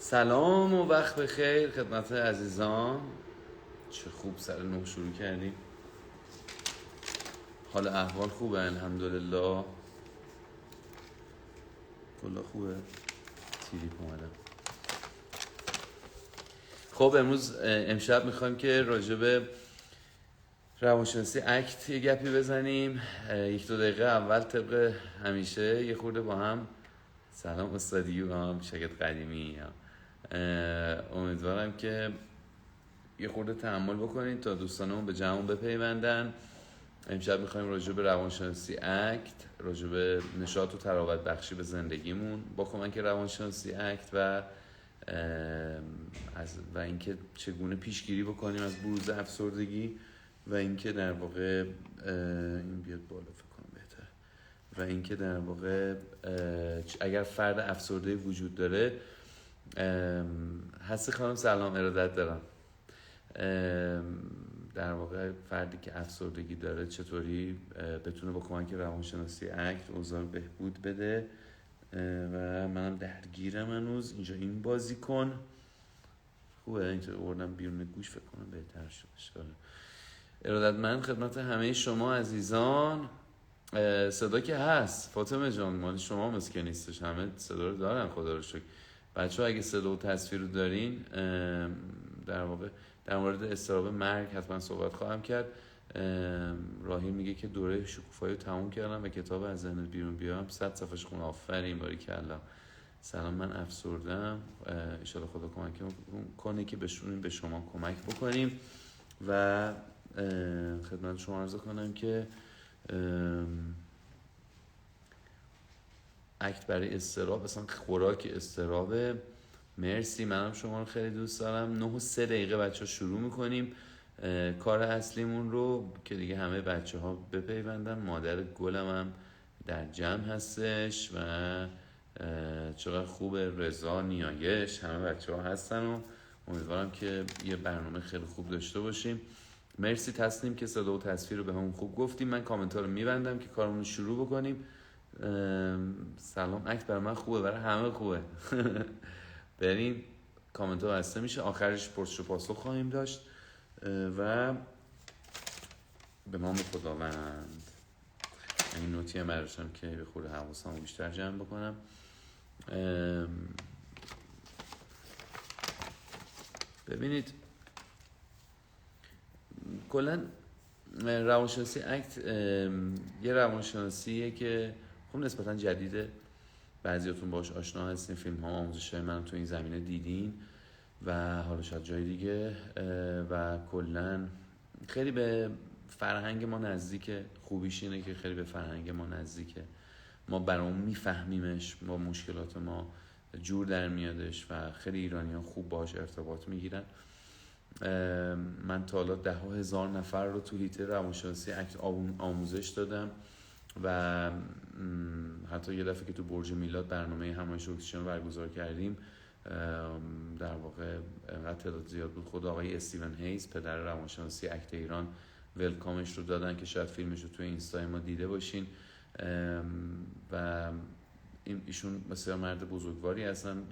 سلام و وقت بخیر خدمت عزیزان. چه خوب سر نو شروع کردیم. حال احوال خوبه الحمدلله. کلا خوبه. تیریپ اومدم. خب امشب میخوایم که راجع به روانشناسی اکت یه گپی بزنیم. 1-2 دقیقه اول طبق همیشه یه خورده با هم سلام استادی و هم شاگرد قدیمی. امیدوارم که یه خورده تحمل بکنید تا دوستانمون به جمعمون بپیوندن. امشب میخوایم راجع به روانشناسی اکت، راجع به نشاط و تراوت بخشی به زندگیمون با کمک روانشناسی اکت و اینکه چگونه پیشگیری بکنیم از بروز افسردگی و اینکه در واقع این بیاد بالا فکر کنم بهتره و اینکه در واقع اگر فرد افسرده وجود داره. هستی خانم سلام، ارادت دارم. در واقع فردی که افسردگی داره چطوری بتونه با کمک روانشناسی اکت اوضاع بهبود بده و منم درگیرم هنوز اینجا. این بازی کن خوبه، اینجا اوردم بیرون گوش فکر کنم بهتر شد. ارادتمند خدمت همه شما عزیزان. صدا که هست فاطمه جان، مال شما مثل که نیستش، همه صدا رو دارن خدا رو شکر. بچه ها اگه صدا و تصویر رو دارین، در واقع در مورد اضطراب مرگ حتما صحبت خواهم کرد. راهی میگه که دوره شکوفایی رو تموم کردم و کتاب از ذهنت بیرون بیارم 100 صفحه‌اش خون. آفرین باریکلا. سلام، من افسردم. ان شاء الله خدا کمک کنه که بشونیم به شما کمک بکنیم و خدمت شما عرض کنم که اکت برای اضطراب اصلا خوراک اضطرابه. مرسی، منم شما رو خیلی دوست دارم. 9:03 بچه ها شروع میکنیم کار اصلیمون رو که دیگه همه بچه ها بپیوندن. مادر گلم هم در جمع هستش و چقدر خوبه، رضا، نیایش، همه بچه ها هستن و امیدوارم که یه برنامه خیلی خوب داشته باشیم. مرسی تسلیم که صدا و تصویر رو به همون خوب گفتیم. من کامنت ها رو میبندم که کارمون رو شروع بکنیم. سلام، اکت برای من خوبه، برای همه خوبه. بریم، کامنت ها بسته میشه، آخرش پرسش و پاسخ خواهیم داشت و به نام خداوند. این نوتی هم برداشتم که به خود حواسم بیشتر جمع بکنم. ببینید کلا روانشناسی اکت یه روانشناسیه که خب نسبتا جدیده. بعضیاتون باش آشنا هستین، فیلم ها آموزش‌های من تو این زمینه دیدین و حالا شاید جای دیگه و کلا خیلی به فرهنگ ما نزدیکه. خوبیش اینه که خیلی به فرهنگ ما نزدیکه، ما برامون میفهمیمش، با مشکلات ما جور در میادش و خیلی ایرانی ها خوب باش ارتباط میگیرن. من تا حالا 10,000 نفر رو تو حیطه روانشناسی اکت آموزش دادم و حتی یه دفعه که تو برج میلاد برنامه همایش اکسیژن برگزار کردیم، در واقع انقدر تعداد زیاد بود، خود آقای استیون هیز پدر روانشناسی اکت ایران ولکامش رو دادن که شاید فیلمش رو توی اینستا ما دیده باشین و ایشون بسیار مرد بزرگواری هستن.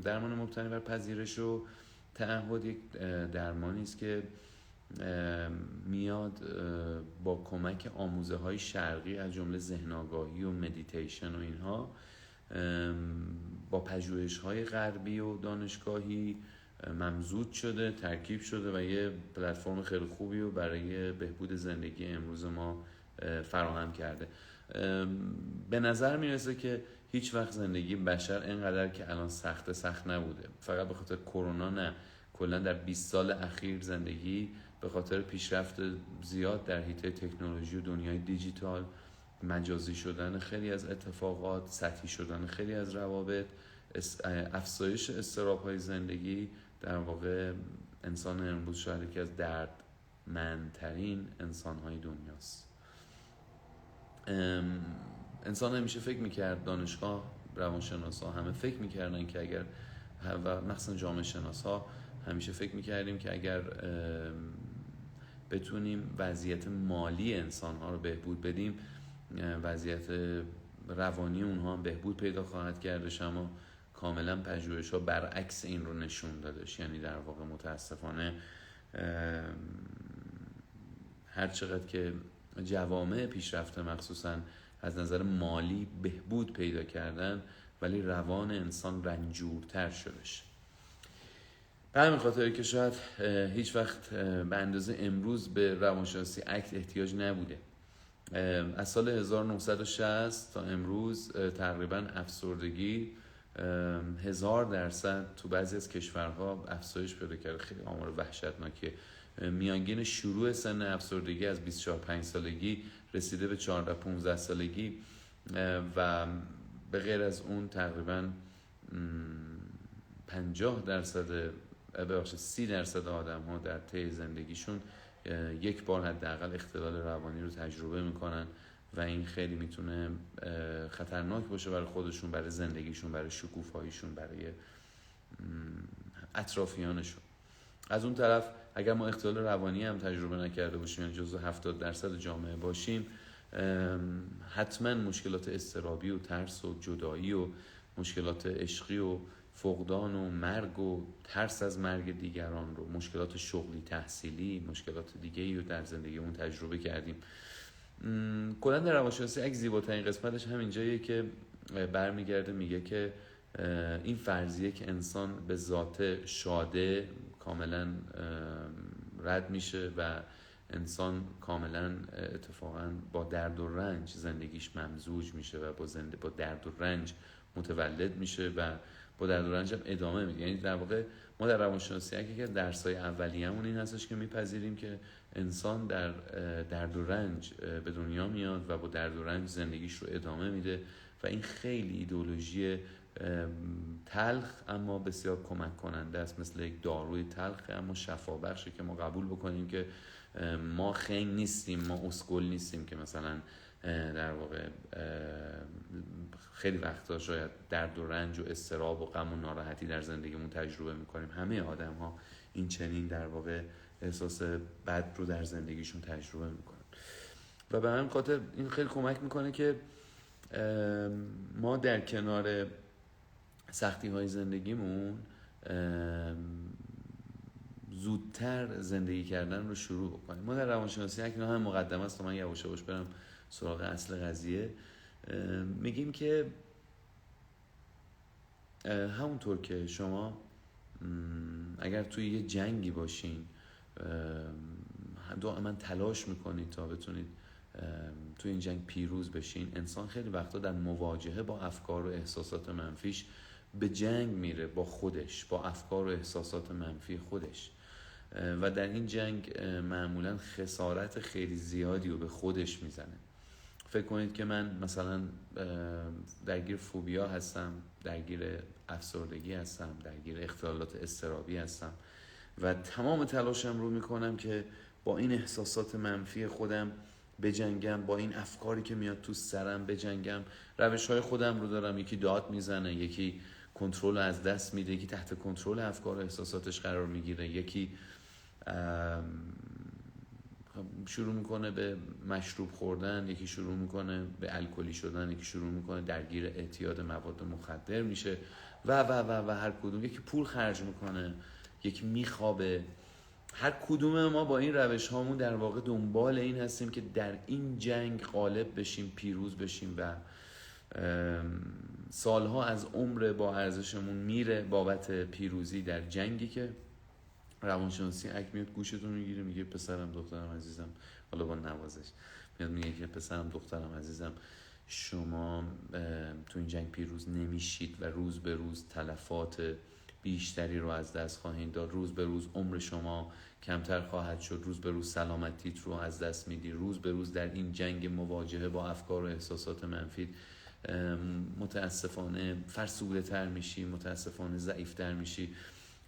درمان مبتنی بر پذیرش و تعهد یک درمانی است که میاد با کمک آموزه های شرقی از جمله ذهن آگاهی و مدیتیشن و اینها با پژوهش های غربی و دانشگاهی ممزوج شده، ترکیب شده و یه پلتفرم خیلی خوبی رو برای بهبود زندگی امروز ما فراهم کرده. به نظر میرسه که هیچ وقت زندگی بشر اینقدر که الان سخت نبوده، فقط به خاطر کرونا نه، کلا در 20 سال اخیر زندگی به خاطر پیشرفت زیاد در حیطه تکنولوژی و دنیای دیجیتال، مجازی شدن خیلی از اتفاقات، سطحی شدن خیلی از روابط، افزایش اضطراب‌های زندگی، در واقع انسان امروز شاید یکی از دردمندترین انسان‌های دنیاست. انسان همیشه فکر میکرد، دانشگاه، روانشناسا همه فکر میکردن که اگر، و مخصوصا جامعه شناسا همیشه فکر میکردیم که اگر بتونیم وضعیت مالی انسان‌ها رو بهبود بدیم، وضعیت روانی اونها هم بهبود پیدا خواهد کردش. اما کاملا پژوهش‌ها برعکس این رو نشون دادش. یعنی در واقع متاسفانه هر چقدر که جوامع پیشرفته مخصوصا از نظر مالی بهبود پیدا کردن، ولی روان انسان رنجورتر شدش. به همین خاطر که شاید هیچ وقت به اندازه امروز به روانشناسی اکت احتیاج نبوده. از سال 1960 تا امروز تقریبا افسردگی 1000% تو بعضی از کشورها افزایش پیدا کرده. خیلی آمار وحشتناکیه. میانگین شروع سن افسردگی از 24-25 سالگی رسیده به 14-15 سالگی و به غیر از اون تقریبا 30% آدم ها در طی زندگیشون یک بار حداقل اختلال روانی رو تجربه میکنن و این خیلی میتونه خطرناک باشه برای خودشون، برای زندگیشون، برای شکوفاییشون، برای اطرافیانشون. از اون طرف اگر ما اختلال روانی هم تجربه نکرده باشیم، یعنی جزو 70% جامعه باشیم، حتما مشکلات اضطرابی و ترس و جدایی و مشکلات عشقی و فقدان و مرگ و ترس از مرگ دیگران رو، مشکلات شغلی، تحصیلی، مشکلات دیگه‌ای رو در زندگیمون تجربه کردیم. کلاً در روانشناسی اگه زیباترین قسمتش همین جاییه که برمیگرده میگه که این فرضیه که انسان به ذات شاده کاملا رد میشه و انسان کاملا اتفاقا با درد و رنج زندگیش ممزوج میشه و با درد و رنج متولد میشه و با درد و رنج هم ادامه میده. یعنی در واقع ما در روانشناسی اگه درسای اولیه‌مون این هستش که میپذیریم که انسان در درد و رنج به دنیا میاد و با درد و رنج زندگیش رو ادامه میده و این خیلی ایدئولوژی تلخ اما بسیار کمک کننده است، مثل یک داروی تلخ اما شفا بخشه که ما قبول بکنیم که ما خنگ نیستیم، ما اسکل نیستیم که مثلا در واقع خیلی وقتا شاید درد و رنج و اضطراب و غم و ناراحتی در زندگیمون تجربه میکنیم. همه آدم ها این چنین در واقع احساس بد رو در زندگیشون تجربه میکنن و به همین خاطر این خیلی کمک میکنه که ما در کنار سختی های زندگیمون زودتر زندگی کردن رو شروع بکنیم. ما در روانشناسی اکنون هم مقدمه است تا من یواش یواش برم سراغ اصل قضیه، میگیم که همونطور که شما اگر توی یه جنگی باشین دائما تلاش میکنید تا بتونید توی این جنگ پیروز بشین، انسان خیلی وقتا در مواجهه با افکار و احساسات منفیش به جنگ میره با خودش، با افکار و احساسات منفی خودش و در این جنگ معمولا خسارت خیلی زیادی رو به خودش میزنه. فکر کنید که من مثلا درگیر فوبیا هستم، درگیر افسردگی هستم، درگیر اختلالات اضطرابی هستم و تمام تلاشم رو میکنم که با این احساسات منفی خودم بجنگم، با این افکاری که میاد تو سرم بجنگم. روش‌های خودم رو دارم، یکی داد میزنه، یکی کنترل از دست میده، یکی تحت کنترل افکار و احساساتش قرار میگیره، یکی شروع میکنه به مشروب خوردن، یکی شروع میکنه به الکلی شدن، یکی شروع میکنه درگیر اعتیاد مواد مخدر میشه و هر کدوم، یکی پول خرج میکنه، یکی میخوابه. هر کدوم ما با این روش هامون در واقع دنبال این هستیم که در این جنگ غالب بشیم، پیروز بشیم و سالها از عمر با ارزشمون میره بابت پیروزی در جنگی که روانشناسی اک میاد گوشتون میگیره میگه پسرم دخترم عزیزم، حالا با نوازش میاد میگه که پسرم دخترم عزیزم شما تو این جنگ پیروز نمیشید و روز به روز تلفات بیشتری رو از دست خواهید داد، روز به روز عمر شما کمتر خواهد شد، روز به روز سلامتیت رو از دست میدی، روز به روز در این جنگ مواجهه با افکار و احساسات منفی متاسفانه فرسوده تر میشی، متاسفانه ضعیف تر میشی.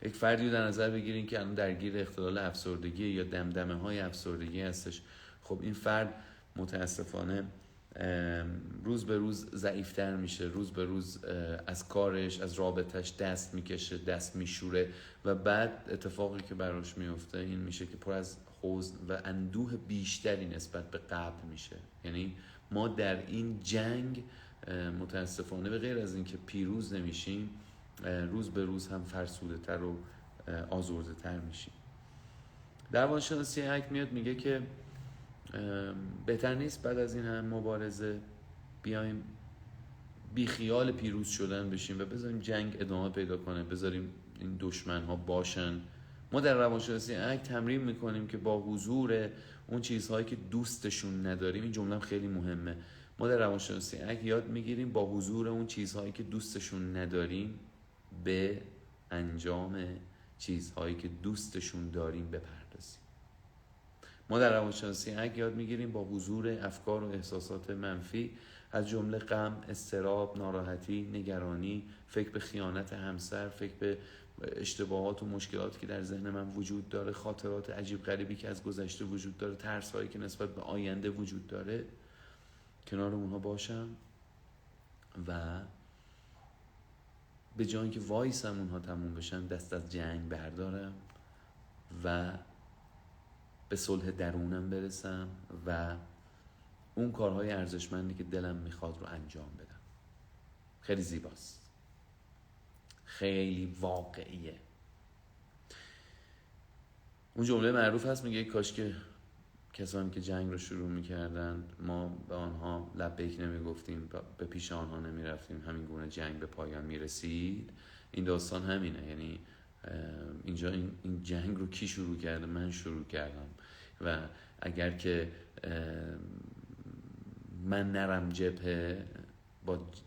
یک فردی رو در نظر بگیرین که الان درگیر اختلال افسردگی یا دمدمه های افسردگی هستش. خب این فرد متاسفانه روز به روز ضعیفتر میشه، روز به روز از کارش، از رابطش دست میکشه، دست میشوره و بعد اتفاقی که براش میفته این میشه که پر از حزن و اندوه بیشتری نسبت به قبل میشه. یعنی ما در این جنگ متاسفانه به غیر از این که پیروز نمیشیم روز به روز هم فرسوده تر و آزرده تر میشیم. در روانشناسی اکت میاد میگه که بهتر نیست بعد از این هم مبارزه بیایم بی خیال پیروز شدن بشیم و بذاریم جنگ ادامه پیدا کنه، بذاریم این دشمن ها باشن. ما در روانشناسی اکت تمرین میکنیم که با حضور اون چیزهایی که دوستشون نداریم، این جمله خیلی مهمه، ما در روانشناسی اکت یاد میگیریم با حضور اون چیزهایی که دوستشون نداریم به انجام چیزهایی که دوستشون داریم بپردازیم. ما در روانشناسی اکت یاد میگیریم با حضور افکار و احساسات منفی از جمله غم، اضطراب، ناراحتی، نگرانی، فکر به خیانت همسر، فکر به اشتباهات و مشکلاتی که در ذهن من وجود داره، خاطرات عجیب غریبی که از گذشته وجود داره، ترس‌هایی که نسبت به آینده وجود داره، کنار اونها باشم و به جای اینکه وایسم اونها تموم بشن دست از جنگ بردارم و به صلح درونم برسم و اون کارهای ارزشمندی که دلم میخواد رو انجام بدم. خیلی زیباست، خیلی واقعیه. اون جمله معروف هست میگه کاش که کسانی که جنگ رو شروع میکردن ما به آنها لبیک نمیگفتیم، به پیش آنها نمیرفتیم، همین گونه جنگ به پایان میرسید. این داستان همینه، یعنی اینجا این جنگ رو کی شروع کرده؟ من شروع کردم و اگر که من نرم جبهه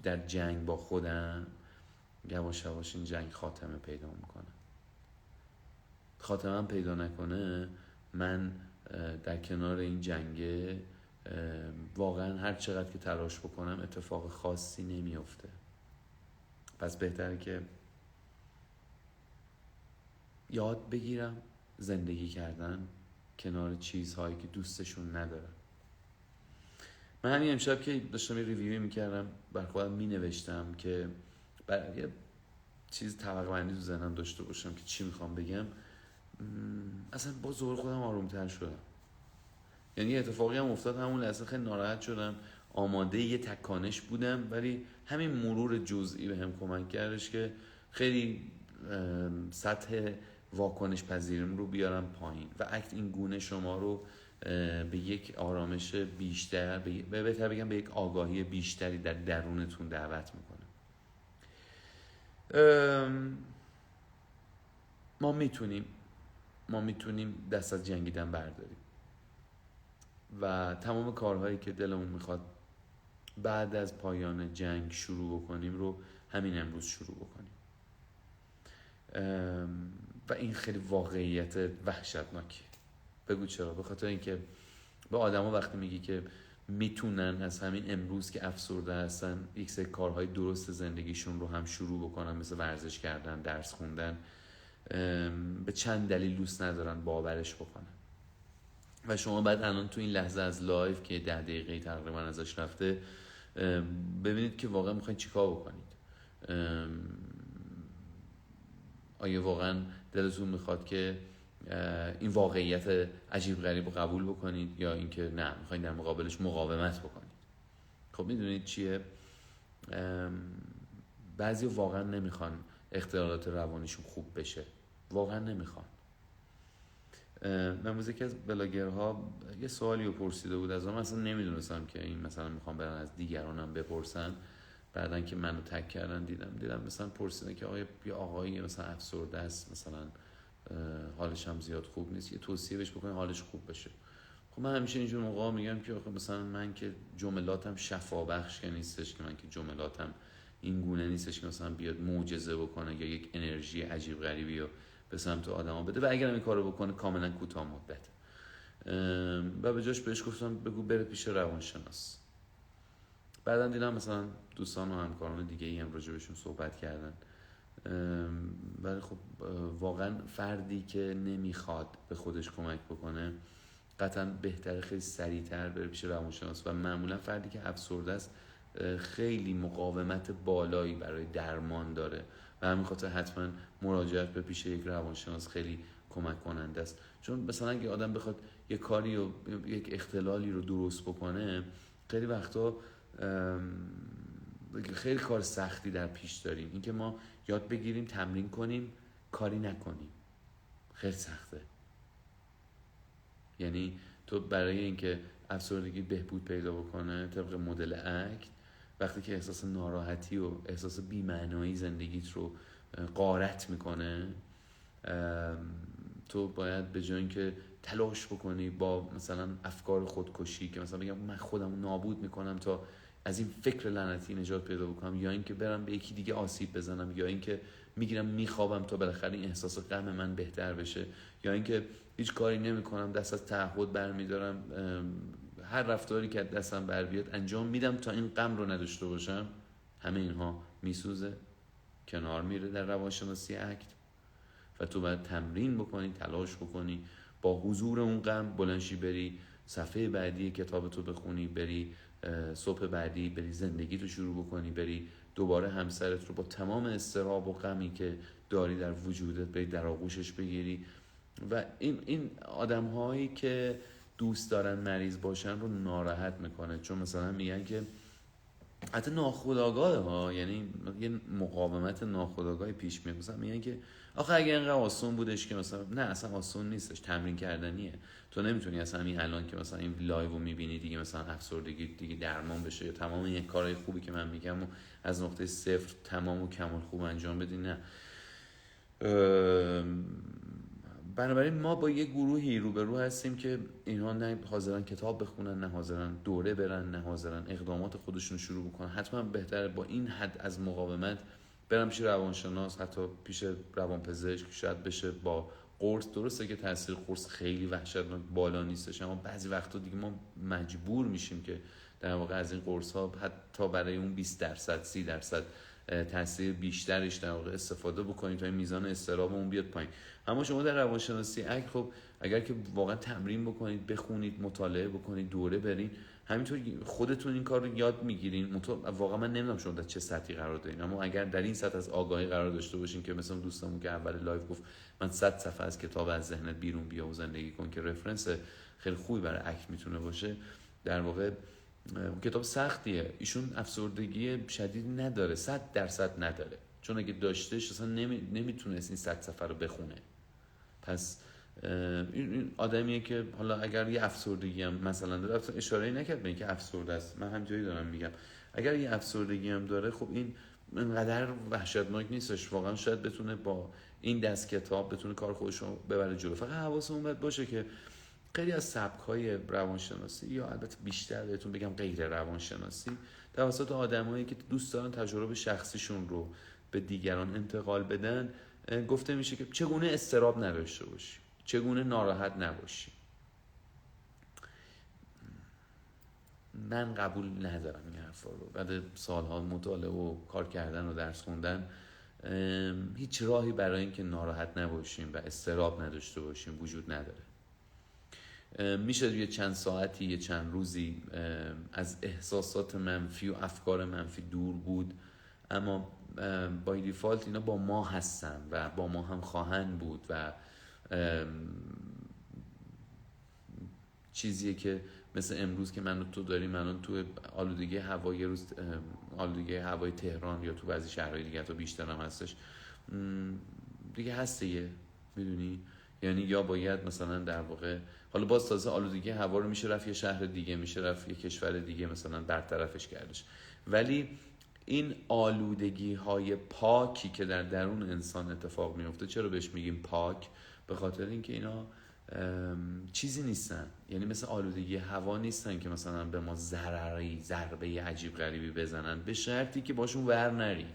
در جنگ با خودم، یواش یواش این جنگ خاتمه پیدا میکنه. خاتمه پیدا نکنه، من در کنار این جنگه واقعا هر چقدر که تلاش بکنم اتفاق خاصی نمیفته. پس بهتره که یاد بگیرم زندگی کردن کنار چیزهایی که دوستشون ندارم. من همین امشب که داشتم یه ریویوی میکردم بر خودم مینوشتم که برای یه چیز طبقه بندی تو ذهنم داشته باشم که چی میخوام بگم، اصلا با زور خودم آرومتر شدم. یعنی اتفاقی هم افتاد، همون لحظه خیلی ناراحت شدم، آماده یه تکانش بودم، ولی همین مرور جزئی به هم کمک کردش که خیلی سطح واکنش پذیریم رو بیارم پایین و اکت این گونه شما رو به یک آرامش بیشتر، بهتر بگم به یک آگاهی بیشتری در درونتون دعوت میکنه. ما میتونیم دست از جنگیدن برداریم و تمام کارهایی که دلمون میخواد بعد از پایان جنگ شروع بکنیم رو همین امروز شروع بکنیم. و این خیلی واقعیت وحشتناکیه. بگو چرا؟ به خاطر اینکه به آدما وقتی میگی که میتونن از همین امروز که افسرده هستن یک سری کارهای درست زندگیشون رو هم شروع بکنن، مثل ورزش کردن، درس خوندن، به چند دلیل دوست ندارن باورش بکنن. و شما بعد الان تو این لحظه از لایف که 10 دقیقه تقریبا ازش رفته ببینید که واقعا میخواین چیکار بکنید. آیا واقعا دلتون میخواد که این واقعیت عجیب غریب رو قبول بکنید یا اینکه نه میخواین در مقابلش مقاومت بکنید؟ خب میدونید چیه؟ بعضی واقعا نمیخوان اختلالات روانیشون خوب بشه، واقعا نمیخوان. من یکی از بلاگرها یه سوالی رو پرسیده بود از من، اصلا نمیدونستم که این مثلا میخوام برن از دیگرانم بپرسن. بعدن که منو تگ کردن دیدم مثلا پرسیدن که یه آقایی مثلا افسرده است، مثلا حالش هم زیاد خوب نیست، یه توصیه بهش بکنه حالش خوب بشه. خب من همیشه اینجور موقعا میگم که آخه مثلا من که جملاتم شفابخش که نیستش، که من که جملاتم این گونه نیستش که مثلا بیاد معجزه بکنه یا یک انرژی عجیب غریبی رو به سمت آدما بده، و اگر این کارو بکنه کاملا کوتاه مدت. و به جاش بهش گفتم بگو بره پیش روانشناس. بعدم دیدم مثلا دوستان و همکاران دیگه ای هم راجع بهشون صحبت کردن. ولی خب واقعا فردی که نمیخواد به خودش کمک بکنه قطعا بهتره خیلی سریعتر بره پیش روانشناس. و معمولا فردی که افسرده است خیلی مقاومت بالایی برای درمان داره و همین خاطر حتما مراجعت به پیش یک روانشناس خیلی کمک کننده است. چون مثلا اگه آدم بخواد یک کاری و یک اختلالی رو درست بکنه، خیلی وقتا خیلی کار سختی در پیش داریم. اینکه ما یاد بگیریم تمرین کنیم کاری نکنیم. خیلی سخته. یعنی تو برای اینکه افسردگی بهبود پیدا بکنه طبق مدل اکت، وقتی که احساس ناراحتی و احساس بی‌معنایی زندگیت رو غارت میکنه، تو باید به جای اینکه تلاش بکنی با مثلا افکار خودکشی که مثلا بگم من خودم نابود میکنم تا از این فکر لعنتی نجات پیدا بکنم، یا اینکه برم به یکی دیگه آسیب بزنم، یا اینکه میگیرم میخوابم تا بالاخره این احساس غم من بهتر بشه، یا اینکه هیچ کاری نمیکنم دست از تعهد برمیدارم، هر رفتاری که دستم بر بیاد انجام میدم تا این غم رو نداشته باشم، همه اینها میسوزه، کنار میره در روانشناسی اکت. و تو باید تمرین بکنی، تلاش بکنی با حضور اون غم بلنشی بری صفحه بعدی کتابتو بخونی، بری صبح بعدی بری زندگی تو شروع بکنی، بری دوباره همسرت رو با تمام اضطراب و غمی که داری در وجودت بری در آغوشش بگیری. و این آدم هایی که دوست دارن مریض باشن رو ناراحت میکنه، چون مثلا میگن که حتی ناخودآگاه ها، یعنی یه مقاومت ناخودآگاه پیش میاد، مثلا میگن که آخه اگه اینقدر آسون بودش که مثلا نه، اصلا آسون نیستش، تمرین کردنیه. تو نمیتونی اصلا همین الان که مثلا این لایو رو میبینی دیگه مثلا افسردگی دیگه درمان بشه یا تمام این کارهای خوبی که من میگم و از نقطه صفر تمام و کمال خوب انجام بدی، نه. بنابراین ما با یه گروهی روبرو هستیم که اینها نه حاضرن کتاب بخونن، نه حاضرن دوره برن، نه حاضرن اقدامات خودشون شروع بکنن. حتما بهتره با این حد از مقاومت برم پیش روانشناس، حتی پیش روانپزشک، شاید بشه با قرص. درسته که تاثیر قرص خیلی وحشتناک بالا نیستش، اما بعضی وقتا دیگه ما مجبور میشیم که در واقع از این قرص ها حتی برای اون 20% 30% تاثیر بیشترش در واقع استفاده بکنید تا این میزان اضطرابمون بیاد پایین. اما شما در روانشناسی اگه خب اگر که واقعا تمرین بکنید، بخونید، مطالعه بکنید، دوره برین، همینطور خودتون این کار رو یاد میگیرین. واقعا من نمیدونم شما در چه سطحی قرار دارین، اما اگر در این سطح از آگاهی قرار داشته باشین که مثلا دوستمون که اول لایو گفت من 100 صفحه از کتاب از ذهنت بیرون بیا و زندگی کن که رفرنس خیلی خوبی برای اکت میتونه باشه، در واقع کتاب سختیه. ایشون افسردگی شدید نداره، 100% نداره، چون اگه داشتهش اصلا نمیتونست این 100 صفحه رو بخونه. پس این آدمیه که حالا اگر یه افسردگی هم مثلا داره، اشاره نکرد به اینکه افسرده است، من همینجوری دارم میگم اگر یه افسردگی هم داره خب این اینقدر وحشتناک نیستش، واقعا شاید بتونه با این دست کتاب بتونه کار خودش رو ببره جلو. فقط حواسمون باید باشه که خیلی از سبک‌های روانشناسی یا البته بیشتر بهتون بگم غیر روانشناسی توسط آدمایی که دوست دارن تجربه شخصیشون رو به دیگران انتقال بدن گفته میشه که چگونه اضطراب نداشته باشی، چگونه ناراحت نباشی. من قبول ندارم این حرفا رو. بعد سالها مطالعه و کار کردن و درس خوندن هیچ راهی برای اینکه ناراحت نباشیم و اضطراب نداشته باشیم وجود نداره. میشه یه چند ساعتی، یه چند روزی از احساسات منفی و افکار منفی دور بود، اما بای دیفالت اینا با ما هستن و با ما هم خواهند بود و چیزیه که مثل امروز که من و تو داریم، من تو آلودگی هوا، یه روز آلودگی هوای تهران یا تو بعضی شهرهای دیگه تا بیشتر هم هستش دیگه هسته، میدونی؟ یعنی یا باید مثلا در واقع حالا باز تازه آلودگی هوا رو میشه رفت یه شهر دیگه، میشه رفت یه کشور دیگه مثلا برطرفش کردش، ولی این آلودگی های پاکی که در درون انسان اتفاق میفته، چرا بهش میگیم پاک؟ به خاطر اینکه اینا چیزی نیستن، یعنی مثل آلودگی هوا نیستن که مثلا به ما ضربه عجیب غریبی بزنن، به شرطی که باشون ور نری.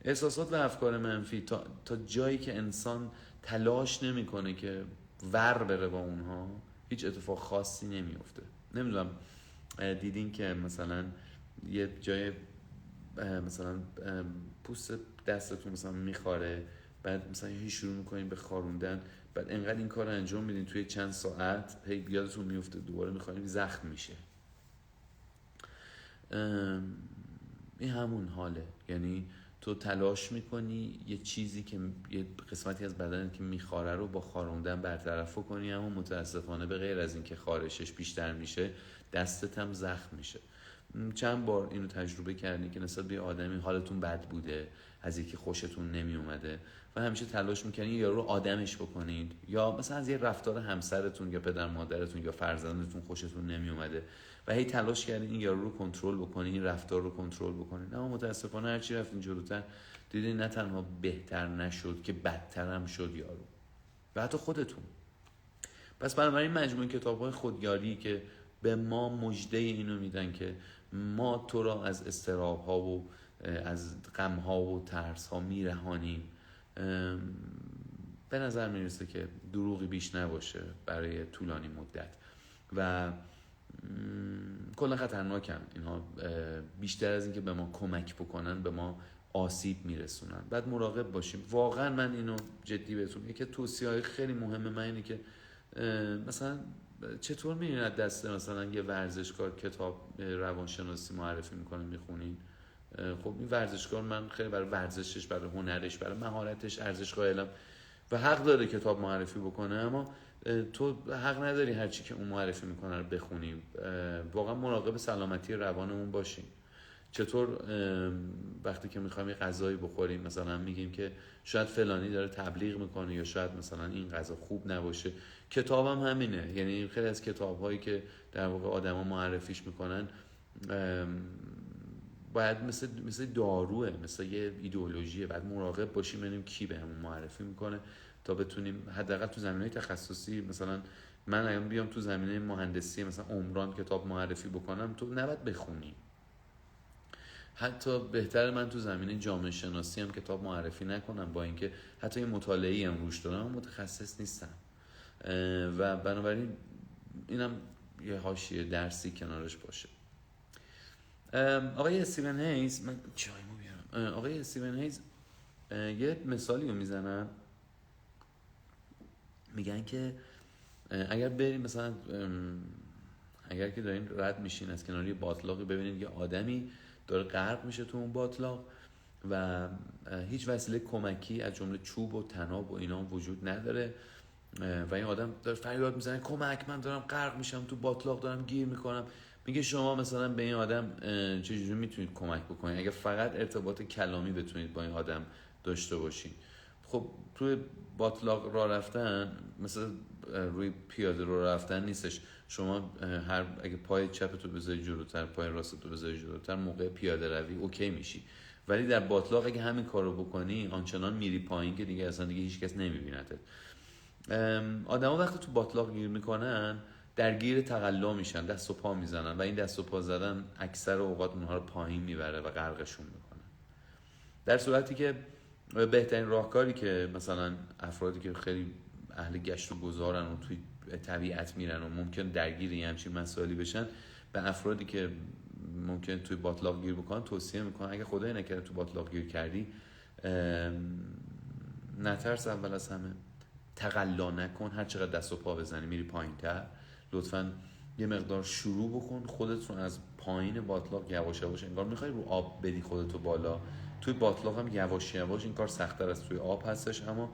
احساسات و افکار منفی تا جایی که انسان تلاش نمیکنه که ور بره با اونها، هیچ اتفاق خاصی نمیفته. نمیدونم دیدین که مثلا یه جای مثلا پوست دستتون مثلا میخاره، بعد مثلا هی شروع میکنین به خاروندن، بعد انقدر این کار رو انجام میدین توی چند ساعت هی یادتون میفته دوباره میخواین، زخم میشه. این همون حاله، یعنی تو تلاش میکنی یه چیزی که یه قسمتی از بدنت که میخاره رو با خاروندن برطرف کنی، اما متاسفانه به غیر از این که خارشش بیشتر میشه دستت هم زخم میشه. چند بار اینو تجربه کردین که نسبت به آدمی حالتون بد بوده، از یکی خوشتون نمی اومده و همیشه تلاش میکنین یارو رو آدمش بکنید، یا مثلا از یه رفتار همسرتون یا پدر مادرتون یا فرزندتون خوشتون نمی اومده و هی تلاش کردین این یارو رو کنترل بکنین، این رفتار رو کنترل بکنین، اما متاسفانه هرچی رفتین جلوتر دیدین نه تنها بهتر نشد که بدتر هم شد یارو و حتی خودتون. پس بنابراین مجموعه کتاب‌های خودیاری که به ما مژده اینو میدن که ما تو را از اضطراب‌ها و از غم‌ها و ترس‌ها میرهانیم، به نظر میرسه که دروغی بیش نباشه برای طولانی مدت و کلا خطرناکن اینها، بیشتر از اینکه به ما کمک بکنن به ما آسیب میرسونن. بعد مراقب باشیم. واقعا من اینو جدی بهتون میگم که توصیه‌های خیلی مهمه من اینه که مثلا چطور میرین از دست مثلا یه ورزشکار کتاب روانشناسی معرفی میکنه میخونین؟ خب این ورزشکار من خیلی برای ورزشش، برای هنرش، برای مهارتش ارزش قائلم و حق داره کتاب معرفی بکنه، اما تو حق نداری هرچی که اون معرفی میکنه رو بخونیم. واقعا مراقب سلامتی روانمون باشیم. چطور وقتی که میخوایم یه غذایی بخوریم مثلا میگیم که شاید فلانی داره تبلیغ میکنه یا شاید مثلا این غذا خوب نباشه. کتابم همینه، یعنی خیلی از کتاب‌هایی که در واقع آدما معرفیش میکنن باید مثل داروه، مثل یه ایدئولوژیه، باید مراقب باشیم ببینیم کی بهمون معرفی میکنه تا بتونیم حداقل تو زمینه‌های تخصصی، مثلا من اگه بیام تو زمینه مهندسی مثلا عمران کتاب معرفی بکنم تو نباید بخونی. حتی بهتر من تو زمینه جامعه شناسی هم کتاب معرفی نکنم، با اینکه حتی یه مطالعه‌ای هم روش دارم متخصص نیستم و بنابراین اینم یه حاشیه درسی کنارش باشه. آقای استیون هیز، من چایمو بیارم. آقای استیون هیز یه مثالی رو میزنن، میگن که اگر بریم مثلا اگر که دارین رد میشین از کنار یه باتلاقی ببینید یه آدمی داره غرق میشه تو اون باتلاق و هیچ وسیله کمکی از جمله چوب و طناب و اینا وجود نداره و این آدم داره فریاد میزنه کمک، من دارم غرق میشم تو باتلاق، دارم گیر میکنم. میگه شما مثلا به این آدم چجوری میتونید کمک بکنید اگه فقط ارتباط کلامی بتونید با این آدم داشته باشین؟ خب توی باتلاق راه رفتن مثلا روی پیاده رو رفتن نیستش. شما اگه پای چپ تو بذاری جلوتر، پای راست تو بذاری جلوتر، موقع پیاده روی اوکی میشی، ولی در باتلاق اگه همین کارو بکنی آنچنان میری پایین که دیگه اصلا دیگه هیچ کس نمیبینتت. آدما وقتی تو باتلاق گیر میکنن درگیر تقلا میشن، دست و پا میزنن و این دست و پا زدن اکثر اوقات اونها رو پایین میبره و غرقشون میکنه. در صورتی که بهترین راهکاری که مثلا افرادی که خیلی اهل گشت و گذارن و توی طبیعت میرن و ممکن درگیر یه همچین مسائلی بشن، به افرادی که ممکن توی باتلاق گیر بکنن توصیه میکنن اگه خدای نکرده تو باتلاق گیر کردی نترس، اول از همه تقلا نکن، هر چقدر دست و پا بزنی میری پایین‌تر، لطفاً یه مقدار شروع بکن خودت رو از پایین باتلاق یواش یواش، انگار میخوای رو آب بدی خودتو بالا. توی باتلاق هم یواش یواش این کار سخت‌تر از توی آب هستش، اما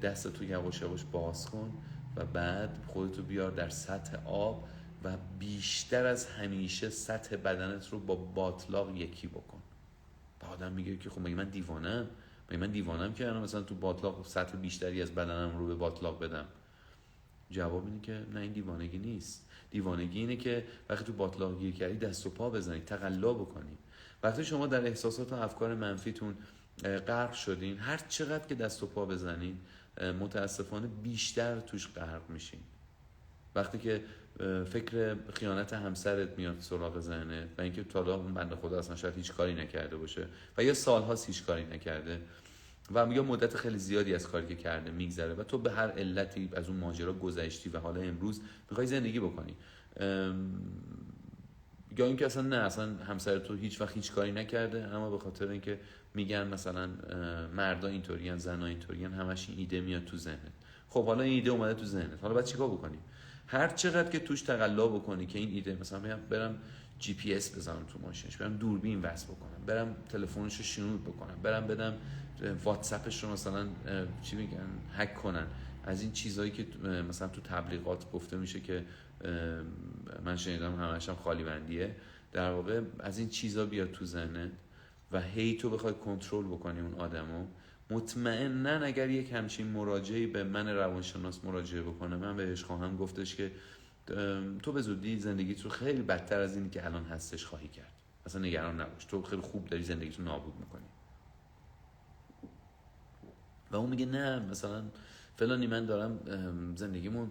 دستتو یواش یواش باز کن و بعد خودتو بیار در سطح آب و بیشتر از همیشه سطح بدنت رو با باتلاق یکی بکن. و آدم میگه که خب مگه من دیوانم که انا مثلا تو باتلاق سطح بیشتری از بدنم رو به باتلاق بدم؟ جواب اینه که نه، این دیوانگی نیست. دیوانگی اینه که وقتی تو باتلاق گیر کردی دست و پا بزنی، تقلا بکنی. وقتی شما در احساسات و افکار منفیتون غرق شدین، هر چقدر که دست و پا بزنین متاسفانه بیشتر توش غرق میشین. وقتی که فکر خیانت همسرت میاد سراغ ذهنت و اینکه تا اون بنده خدا اصلا شاید هیچ کاری نکرده باشه و یا سال‌هاست هیچ کاری نکرده و یا مدت خیلی زیادی از کاری که کرده میگذره و تو به هر علتی از اون ماجرا گذشتی و حالا امروز میخوای زندگی بکنی، یا اینکه اصلا همسر تو هیچ وقت هیچ کاری نکرده، اما به خاطر اینکه میگن مثلا مردا اینطورین، زنا اینطورین، همش این ایده میاد تو ذهنت. خب حالا این ایده اومده تو ذهنت، حالا باید چیکار بکنی؟ هر چقدر که توش تقلا بکنی که این ایده، مثلا برم جی پی اس بزنم تو ماشینش، برم دوربین وصل بکنم، برم تلفنش رو شنود بکنم، برم بدم واتساپش رو مثلا چی میگن هک کنن، از این چیزایی که مثلا تو تبلیغات گفته میشه که من شنیدم همش هم خالی بندیه، در واقع از این چیزا بیاد تو ذهنت و هی تو بخوای کنترل بکنی اون آدمو، مطمئناً اگر یک همچین مراجعی به من روانشناس مراجعه بکنه، من بهش خواهم گفتش که تو به زودی زندگیت رو خیلی بدتر از اینی که الان هستش خواهی کرد، اصلا نگران نباش، تو خیلی خوب داری زندگیت رو نابود میکنی. و اون میگه نه مثلا فلانی من دارم زندگیمون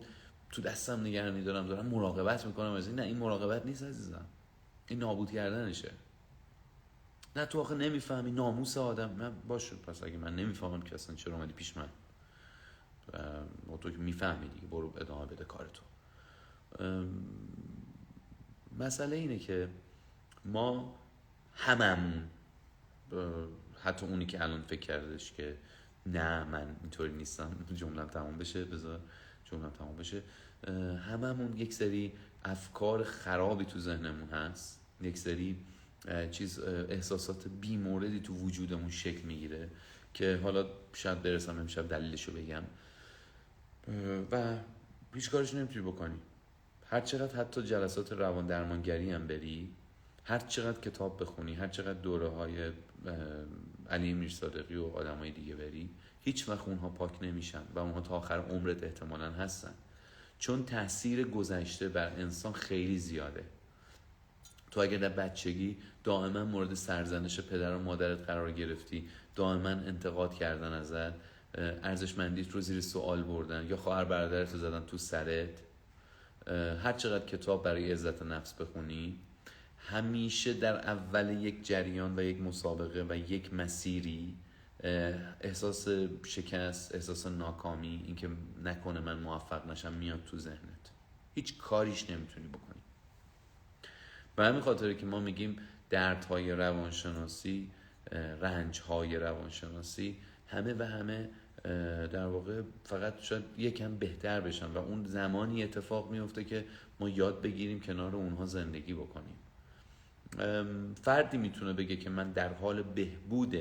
تو دستم نگه میدارم، دارم مراقبت میکنم از این. نه این مراقبت نیست عزیزم، این نابود کردنشه. نه تو آخه نمیفهمی ناموس آدم. من باشه پس اگه من نمیفهمم که اصلا چرا اومدی پیش من، و تو که میفهمی دیگه برو ادامه بده کارتو. مسئله اینه که ما هممون، حتی اونی که الان فکر کردش که نه من اینطوری نیستم، جمله‌ام تمام بشه، هممون یک سری افکار خرابی تو ذهنمون هست، یک سری احساسات بی‌موردی تو وجودمون شکل میگیره که حالا شاید برسم امشب دلیلشو بگم و هیچ کارش نمیتونی بکنی. هر چقدر حتی جلسات روان درمانگری هم بری، هر چقدر کتاب بخونی، هر چقدر دوره های علی میرصادقی و آدمای دیگه بری، هیچ وقت اونها پاک نمیشن و اونها تا آخر عمرت احتمالاً هستن، چون تاثیر گذشته بر انسان خیلی زیاده. تو اگر در بچگی دائما مورد سرزنش پدر و مادرت قرار گرفتی، دائما انتقاد کردن ازت، ارزشمندیت رو زیر سوال بردن یا خواهر برادرت رو زدن تو سرت، هر چقدر کتاب برای عزت نفس بخونی، همیشه در اول یک جریان و یک مسابقه و یک مسیری احساس شکست، احساس ناکامی، اینکه نکنه من موفق نشم میاد تو ذهنت، هیچ کاریش نمیتونی بکنی. به همین خاطره که ما میگیم دردهای روانشناسی، رنجهای روانشناسی همه و همه در واقع فقط شاید یکم بهتر بشن و اون زمانی اتفاق میفته که ما یاد بگیریم کنار اونها زندگی بکنیم. فردی میتونه بگه که من در حال بهبود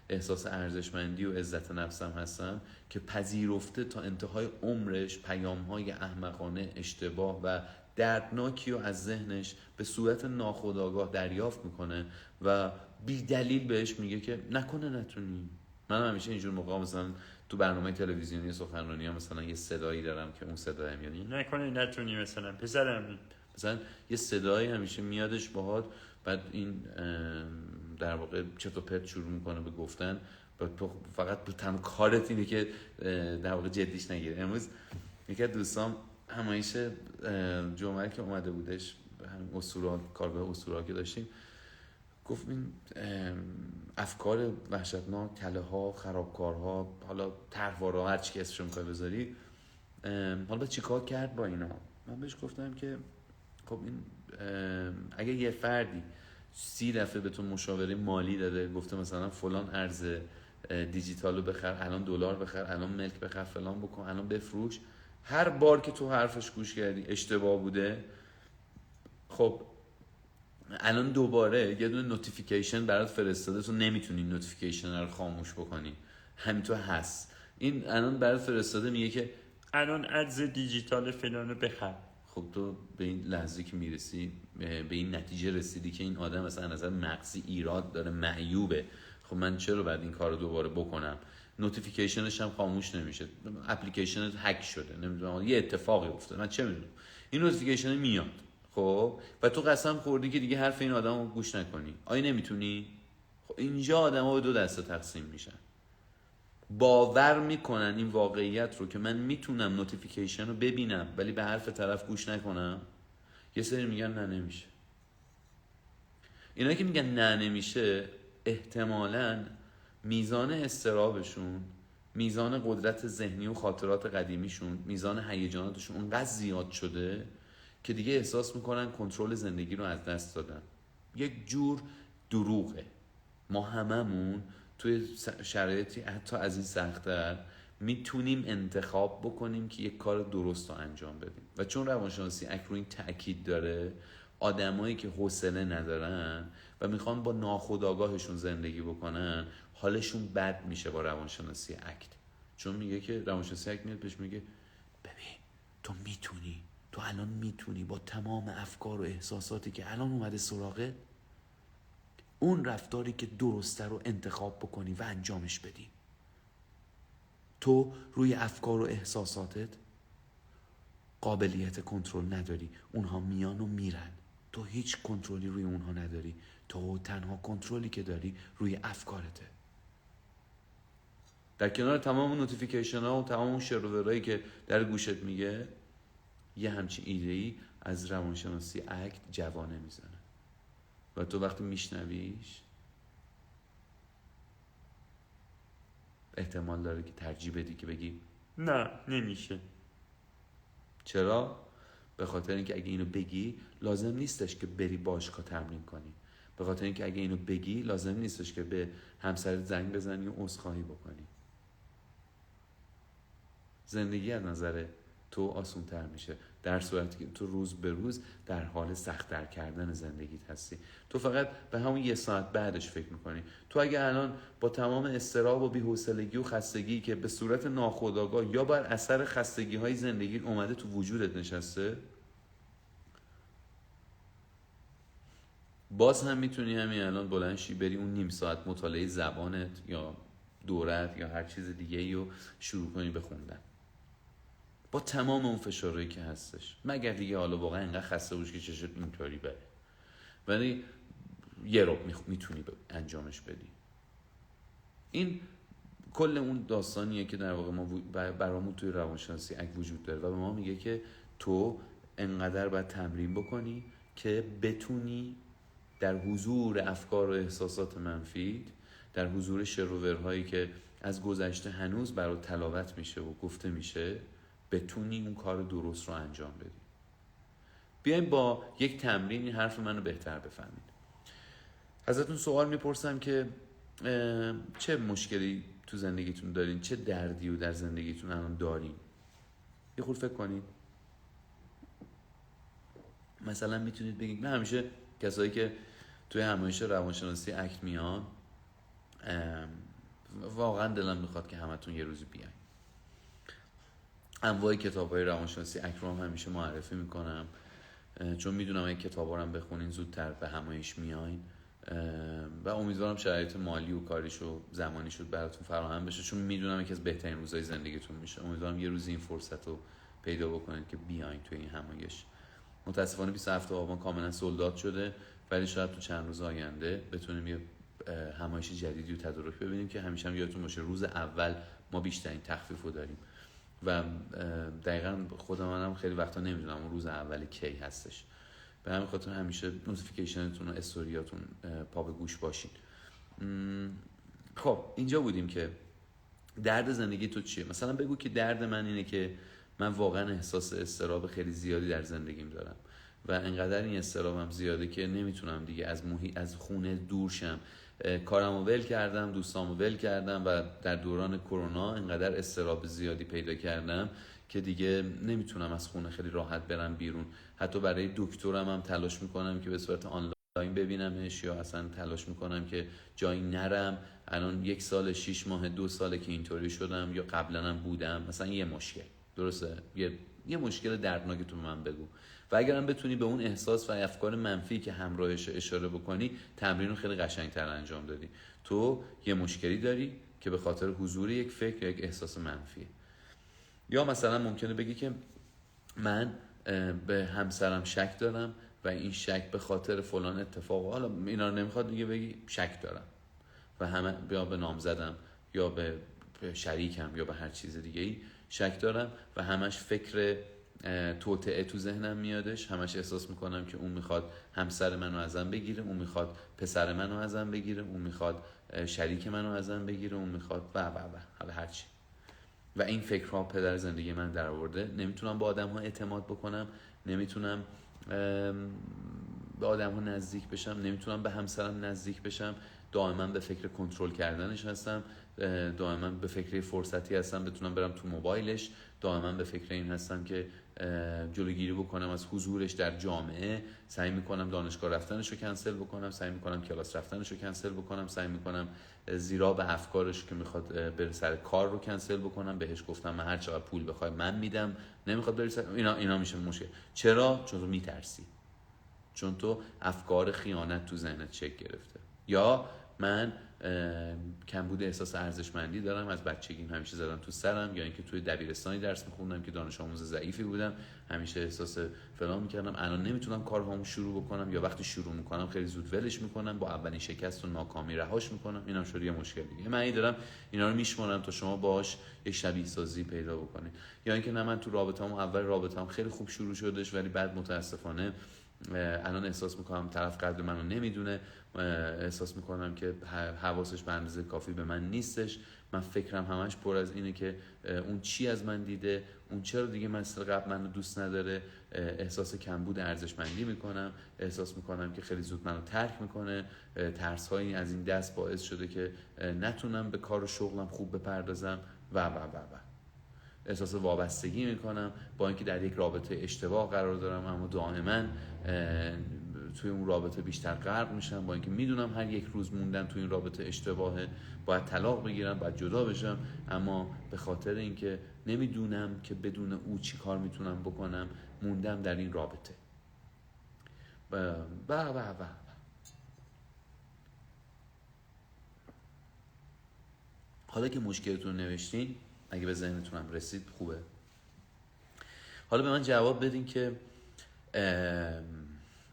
احساس ارزشمندی و عزت نفسم هستم که پذیرفته تا انتهای عمرش پیام‌های احمقانه، اشتباه و دردناکی رو از ذهنش به صورت ناخودآگاه دریافت میکنه و بی دلیل بهش میگه که نکنه نتونی. من همیشه اینجور موقع مثلا تو برنامه تلویزیونی سخنرانی ها مثلا یه صدایی دارم که اون صدای میاد نکنه نتونی، مثلا پسرم، مثلا یه صدایی همیشه میادش باهات، بعد این در واقع چت و پرت شروع میکنه به گفتن و تو فقط تنها کارت اینه که در واقع جدیش نگیری. امروز یکی از دوستام همایش جمعه که اومده بودش، همین اسطوره، کارگاه اسطوره که داشتیم، گفت این افکار وحشتناک، تله ها، خرابکارها، حالا طرحوارا، هر چی که اسمش میخوای بذاری، حالا چی کار کرد با اینا؟ من بهش گفتم که خب این اگه یه فردی 30 دفعه به تو مشاوره مالی داده، گفته مثلا فلان ارز دیجیتال رو بخر، الان دلار بخر، الان ملک بخر، فلان بکن، الان بفروش، هر بار که تو حرفش گوش کردی اشتباه بوده، خب الان دوباره یه دونه نوتیفیکیشن برات فرستاده، تو نمیتونی نوتیفیکیشن رو خاموش بکنی، همینطور هست. این الان برات فرستاده میگه که الان ارز دیجیتال فلانو بخر. خب تو به این لحظه که میرسی به این نتیجه رسیدی که این آدم مثلا از نظر مغزی ایراد داره، معیوبه، خب من چرا باید این کارو دوباره بکنم؟ نوتیفیکیشنش هم خاموش نمیشه، اپلیکیشنت هک شده، نمیدونم یه اتفاقی افتاده، من چه میدونم، این نوتیفیکیشن میاد. خب و تو قسم خوردی که دیگه حرف این آدمو گوش نکنی، آیا نمیتونی؟ خب اینجا آدم‌ها به دو دسته تقسیم میشن. باور میکنن این واقعیت رو که من میتونم نوتیفیکیشن رو ببینم ولی به حرف طرف گوش نکنم. یه سری میگن نه نمیشه. اینا که میگن نه نمیشه، احتمالاً میزان اضطرابشون، میزان قدرت ذهنی و خاطرات قدیمیشون، میزان هیجاناتشون اونقدر زیاد شده که دیگه احساس میکنن کنترل زندگی رو از دست دادن. یک جور دروغه. ما هممون توی شرایطی حتی از این سخت‌تر میتونیم انتخاب بکنیم که یک کار درست رو انجام بدیم و چون روانشناسی اکر این تأکید داره، آدمایی که حوصله ندارن و میخوان با ناخودآگاهشون زندگی بکنن حالشون بد میشه با روانشناسی اکت، چون میگه که روانشناسی اکت میاد بهش میگه ببین تو میتونی، تو تو الان میتونی با تمام افکار و احساساتی که الان اومده سراغت اون رفتاری که درسته رو انتخاب بکنی و انجامش بدی. تو روی افکار و احساساتت قابلیت کنترل نداری، اونها میان و میرن، تو هیچ کنترلی روی اونها نداری، تو تنها کنترلی که داری روی افکارته. در کنار تمام نوتیفیکیشن ها و تمام اون شروورایی که در گوشت میگه، یه همچین ایده‌ای از روانشناسی اکت جوانه میزنه و تو وقتی میشنویش احتمال داره که ترجیح بدی که بگی نه نمیشه. چرا؟ به خاطر اینکه اگه اینو بگی لازم نیستش که بری باشگاه تمرین کنی. به خاطر اینکه اگه اینو بگی لازم نیستش که به همسرت زنگ بزنی و عذرخواهی بکنی. زندگی از نظر تو آسان تر میشه در صورتی که تو روز به روز در حال سخت‌تر کردن زندگیت هستی. تو فقط به همون یه ساعت بعدش فکر میکنی. تو اگه الان با تمام اضطراب و بی‌حوصلگی و خستگی که به صورت ناخودآگاه یا بر اثر خستگی های زندگی اومده تو وجودت نشسته، باز هم میتونی همین الان بلند شی بری اون نیم ساعت مطالعه زبانت یا دورت یا هر چیز دیگه‌ای رو شروع کنی به خوندن با تمام اون فشارهایی که هستش، مگر دیگه حالا واقعا انقدر خسته باشی که چشت اینطوری بره، ولی یه رو میتونی انجامش بدی. این کل اون داستانیه که در واقع ما برامون توی روانشناسی اک وجود داره و به ما میگه که تو انقدر باید تمرین بکنی که بتونی در حضور افکار و احساسات منفی، در حضور شروورهایی که از گذشته هنوز برات تلاوت میشه و گفته میشه، بتونی اون کار درست رو انجام بدی. بیایم با یک تمرین این حرف منو بهتر بفهمید. ازتون سوال میپرسم که چه مشکلی تو زندگیتون دارین؟ چه دردی رو در زندگیتون الان دارین؟ یه خورده فکر کنید. مثلا میتونید بگید، من همیشه کسایی که توی همایش روانشناسی اکت میان واقعا دلم میخواد که همتون یه روزی بیاین. انواع کتاب‌های روانشناسی اکت رو همیشه معرفی میکنم چون میدونم اگه کتابا رو بخونین زودتر به همایش میاین و امیدوارم شرایط مالی و کاریش و زمانی شد براتون فراهم بشه، چون میدونم یکی از بهترین روزهای زندگیتون میشه. امیدوارم یه روزی این فرصت رو پیدا بکنید که بیاین توی این همایش. متاسفانه 27 آبان کاملا سولداد شده، ولی شاید تو چند روز آینده بتونیم یه همایش جدیدی رو تدارک ببینیم که همیشه هم یادتون باشه روز اول ما بیشترین تخفیف رو داریم و دقیقاً خود منم خیلی وقتا نمیدونم اون روز اول کی هستش. به همین خاطر همیشه نوتیفیکیشنتون و استوریاتون پا به گوش باشین. خب اینجا بودیم که درد زندگی تو چیه؟ مثلا بگو که درد من اینه که من واقعا احساس اضطراب خیلی زیادی در زندگیم دارم و انقدر این اضطرابم زیاده که نمیتونم دیگه از خونه دور شم. کارمو ول کردم، دوستامو ول کردم و در دوران کرونا انقدر اضطراب زیادی پیدا کردم که دیگه نمیتونم از خونه خیلی راحت برم بیرون. حتی برای دکترم هم تلاش میکنم که به صورت آنلاین ببینمش یا اصلا تلاش میکنم که جایی نرم. الان 1 سال 6 ماه 2 ساله که اینطوری شدم یا قبلا هم بودم. مثلا یه مشکل درسته، یه مشکل دردناک تو من بگو و اگرم بتونی به اون احساس و افکار منفی که همراهش اشاره بکنی، تمرین رو خیلی قشنگتر انجام دادی. تو یه مشکلی داری که به خاطر حضور یک فکر یا یک احساس منفیه. یا مثلا ممکنه بگی که من به همسرم شک دارم و این شک به خاطر فلان اتفاق، حالا اینا رو نمیخواد دیگه بگی شک دارم و همه یا به نامزدم یا به شریکم یا به هر چیز دیگه ای شک دارم و همش فکر توطئه تو ذهنم میادش. همش احساس میکنم که اون میخواد همسر منو ازم بگیره، اون میخواد پسر منو ازم بگیره، اون میخواد شریک منو ازم بگیره، اون میخواد و حالا هر چی. و این فکرها پدر زندگی من در آورده. نمیتونم با آدم ها اعتماد بکنم، نمیتونم به آدم ها نزدیک بشم، نمیتونم به همسرم نزدیک بشم، دائما به فکر کنترل کردنش هستم دائما به فکر فرصتی هستم بتونم برم تو موبایلش، دائما به فکر این هستم که جلوگیری بکنم از حضورش در جامعه، سعی میکنم دانشگاه رفتنش رو کنسل بکنم، سعی میکنم کلاس رفتنش رو کنسل بکنم، سعی میکنم زیرا به افکارش که میخواد بره سر کار رو کنسل بکنم. بهش گفتم من هر چقدر پول بخوای من میدم، نمیخواد بری سر اینا میشه مشکل. چرا؟ چون تو میترسی، چون تو افکار خیانت تو ذهنت شکل گرفته. یا من کمبود احساس ارزشمندی دارم، از بچگیم همیشه زدم تو سرم، یا اینکه توی دبیرستانی درس میخوندم که دانش آموز ضعیفی بودم، همیشه احساس فلان میکردم، الان نمیتونم کارهامو شروع بکنم، یا وقتی شروع میکنم خیلی زود ولش میکنم، با اولین شکست و ناکامی رهاش میکنم. اینم شده یه مشکل دیگه. من دارم اینا رو میشمارم تا شما باهاش یه شبیه سازی پیدا بکنید. یا اینکه نه من تو رابطه‌ام اول رابطه‌ام خیلی خوب شروع شدش ولی بعد متاسفانه الان احساس میکنم طرف قدر منو نمیدونه، احساس میکنم که حواسش به اندازه کافی به من نیستش، من فکرم همش پر از اینه که اون چی از من دیده، اون چرا دیگه مثل قبل منو دوست نداره، احساس کمبود ارزشمندی میکنم، احساس میکنم که خیلی زود منو ترک میکنه، ترس‌هایی از این دست باعث شده که نتونم به کار و شغلم خوب بپردازم و احساس وابستگی میکنم، با اینکه در یک رابطه اشتباه قرار دارم اما دائما توی اون رابطه بیشتر غرق میشم، با اینکه میدونم هر یک روز موندن توی این رابطه اشتباهه، باید طلاق بگیرم، باید جدا بشم، اما به خاطر اینکه نمیدونم که بدون او چی کار میتونم بکنم موندم در این رابطه. حالا که مشکلتون نوشتین، اگه به ذهنتونم رسید خوبه، حالا به من جواب بدین که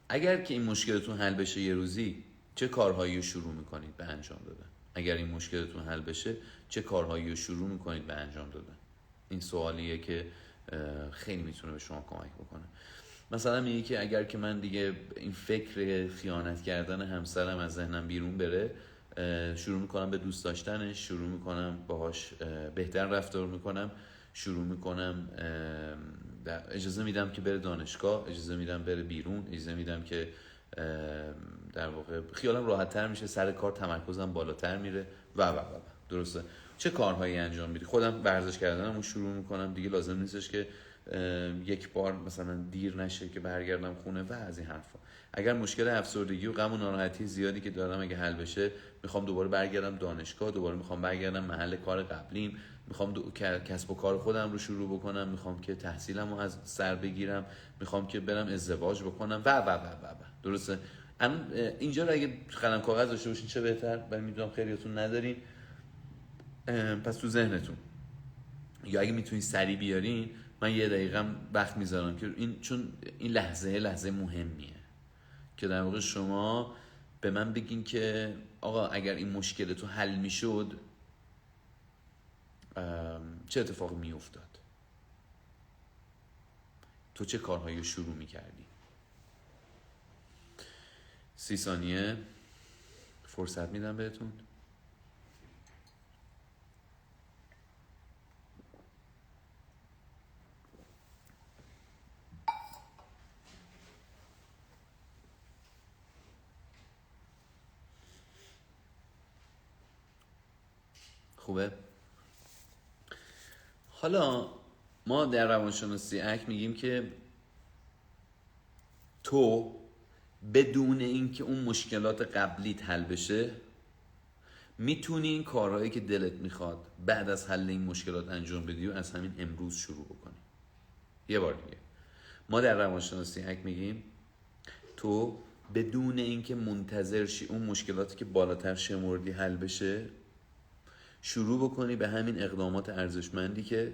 اگر که این مشکلتون حل بشه یه روزی چه کارهایی رو شروع میکنید به انجام دادن؟ اگر این مشکلتون حل بشه چه کارهایی رو شروع میکنید به انجام دادن؟ این سوالیه که خیلی میتونه به شما کمک بکنه. مثلا میگه که اگر که من دیگه این فکر خیانت کردن همسرم از ذهنم بیرون بره، شروع میکنم به دوست داشتنش، شروع میکنم باهاش بهتر رفتار میکنم، شروع میکنم اجازه میدم که بره دانشگاه، اجازه میدم بره بیرون، اجازه میدم که در واقع خیالم راحت تر میشه، سر کار تمرکزم بالاتر میره و درسته. چه کارهایی انجام میدی؟ خودم ورزش کردنمو شروع میکنم، دیگه لازم نیستش که یک بار مثلا دیر نشه که برگردم خونه و از این حرفا. اگر مشکل افسردگی و غم و ناراحتی زیادی که دارم اگه حل بشه، میخوام دوباره برگردم دانشگاه، دوباره میخوام برگردم محل کار قبلیم، میخوام کسب و کار خودم رو شروع بکنم، میخوام که تحصیلم رو از سر بگیرم، میخوام که برم ازدواج بکنم و درسته. اینجا رو اگه قلم کاغذ داشته باشین چه بهتر، ولی میدونم خیلیاتون ندارین، پس تو ذهنتون یا اگه میتونین سریع بیارین، من یه دقیقه وقت میذارم که چون این لحظه مهمیه که در واقع شما به من بگین که آقا اگر این مشکل تو حل میشد چه اتفاقی میافتاد، تو چه کارهایی شروع میکردی. 30 ثانیه فرصت میدم بهتون. خوبه؟ حالا ما در روانشناسی اک میگیم که تو بدون اینکه اون مشکلات قبلیت حل بشه میتونی این کارهایی که دلت میخواد بعد از حل این مشکلات انجام بدی و از همین امروز شروع بکنی. یه بار دیگه ما در روانشناسی اک میگیم تو بدون اینکه منتظر شی اون مشکلاتی که بالاتر شمردی حل بشه، شروع بکنی به همین اقدامات ارزشمندی که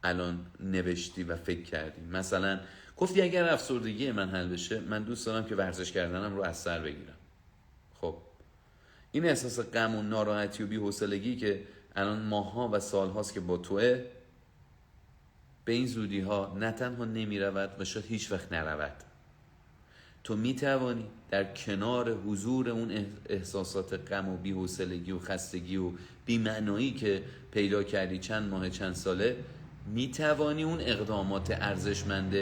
الان نوشتی و فکر کردی. مثلا گفتی اگر افسردگی من حل بشه، من دوست دارم که ورزش کردنم رو از سر بگیرم. خب این احساس غم و ناراحتی و بی‌حوصلگی که الان ماها و سالهاست که با توه، به این زودی ها نه تنها نمی رود و شاید هیچ وقت نرود. تو می توانی در کنار حضور اون احساسات غم و بی‌حوصلگی و خستگی و بی‌معنایی که پیدا کردی چند ماه چند ساله، می توانی اون اقدامات ارزشمند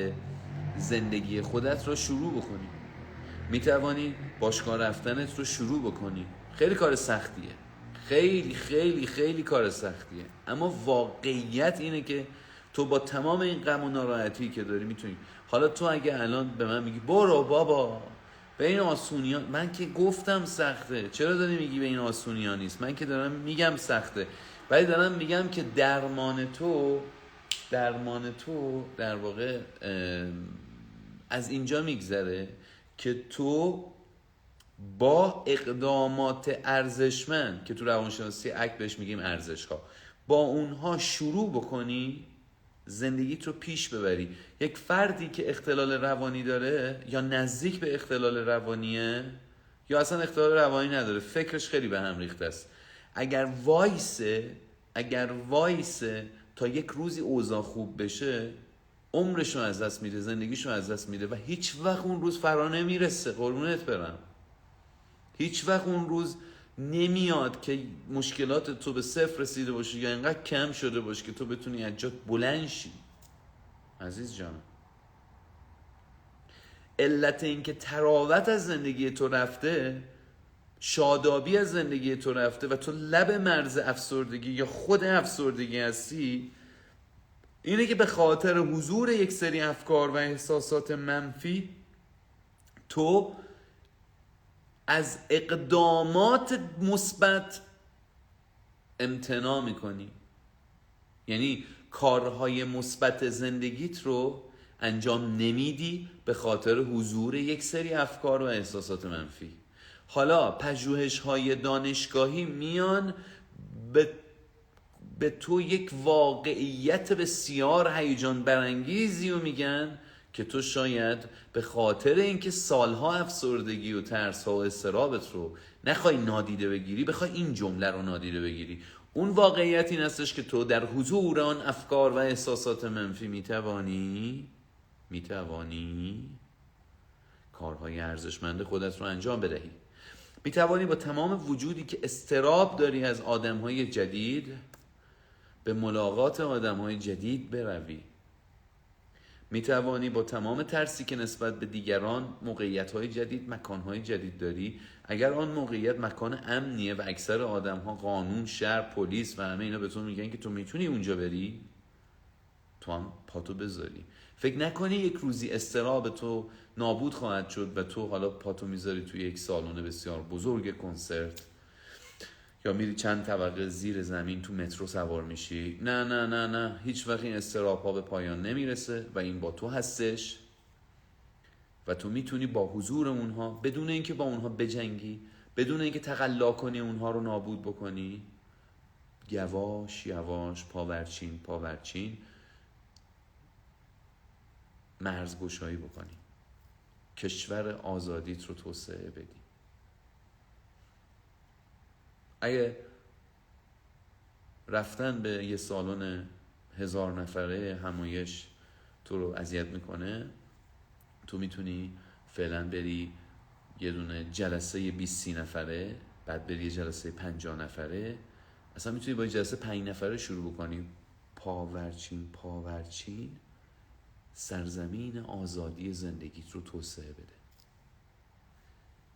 زندگی خودت رو شروع بکنی. می توانی باشگاه رفتنت رو شروع بکنی. خیلی کار سختیه، خیلی خیلی خیلی کار سختیه، اما واقعیت اینه که تو با تمام این غم و ناراحتی که داری میتونی. حالا تو اگه الان به من میگی برو بابا به این آسونی ها، من که گفتم سخته، چرا داری میگی به این آسونی ها نیست؟ من که دارم میگم سخته، ولی دارم میگم که درمان تو در واقع از اینجا میگذره که تو با اقدامات ارزشمند که تو روانشناسی اکت بهش میگیم ارزش ها، با اونها شروع بکنی زندگیت رو پیش ببری. یک فردی که اختلال روانی داره یا نزدیک به اختلال روانیه یا اصلا اختلال روانی نداره، فکرش خیلی به هم ریخته است، اگر وایسه تا یک روزی اوضاع خوب بشه، عمرشو از دست میده، زندگیشو از دست میده و هیچ وقت اون روز فرا نمیرسه. قربونت برم، هیچ وقت اون روز نمیاد که مشکلات تو به صفر رسیده باشه یا اینقدر کم شده باشه که تو بتونی از جات بلند شی. عزیز جان، علت این که تراوت از زندگی تو رفته، شادابی از زندگی تو رفته و تو لب مرز افسردگی یا خود افسردگی هستی، اینه که به خاطر حضور یک سری افکار و احساسات منفی تو از اقدامات مثبت امتناع میکنی. یعنی کارهای مثبت زندگیت رو انجام نمیدی به خاطر حضور یک سری افکار و احساسات منفی. حالا پژوهش‌های دانشگاهی میان به تو یک واقعیت بسیار هیجان برانگیزی رو میگن که تو شاید به خاطر اینکه سالها افسردگی و ترس‌ها و اضطرابت رو نخوای نادیده بگیری، بخوای این جمله رو نادیده بگیری. اون واقعیت این هستش که تو در حضور آن افکار و احساسات منفی میتوانی کارهای ارزشمند خودت رو انجام بدهی. میتوانی با تمام وجودی که اضطراب داری از آدم‌های جدید به ملاقات آدم‌های جدید بروی. میتوانی با تمام ترسی که نسبت به دیگران، موقعیت‌های جدید، مکان‌های جدید داری، اگر آن موقعیت مکان امنیه و اکثر آدم‌ها قانون، شهر، پلیس و همه اینا به تو میگن که تو میتونی اونجا بری، تو هم پاتو بذاری. فکر نکنی یک روزی اضطراب تو نابود خواهد شد و تو حالا پاتو میذاری توی یک سالن بسیار بزرگ کنسرت یا میری چند طبقه زیر زمین تو مترو سوار میشی. نه نه نه نه، هیچ وقت این اضطراب ها به پایان نمیرسه و این با تو هستش و تو میتونی با حضور اونها، بدون اینکه با اونها بجنگی، بدون اینکه تقلا کنی اونها رو نابود بکنی، یواش یواش پاورچین مرزگشایی بکنی، کشور آزادیت رو توسعه بدی. اگه رفتن به یه سالن 1000 نفره همایش تو رو اذیت میکنه، تو میتونی فعلا بری یه دونه جلسه 20-30 نفره، بعد بری یه جلسه 50 نفره، اصلا میتونی با یه جلسه 5 نفره شروع بکنی. پاورچین سرزمین آزادی زندگیت رو توسعه بده.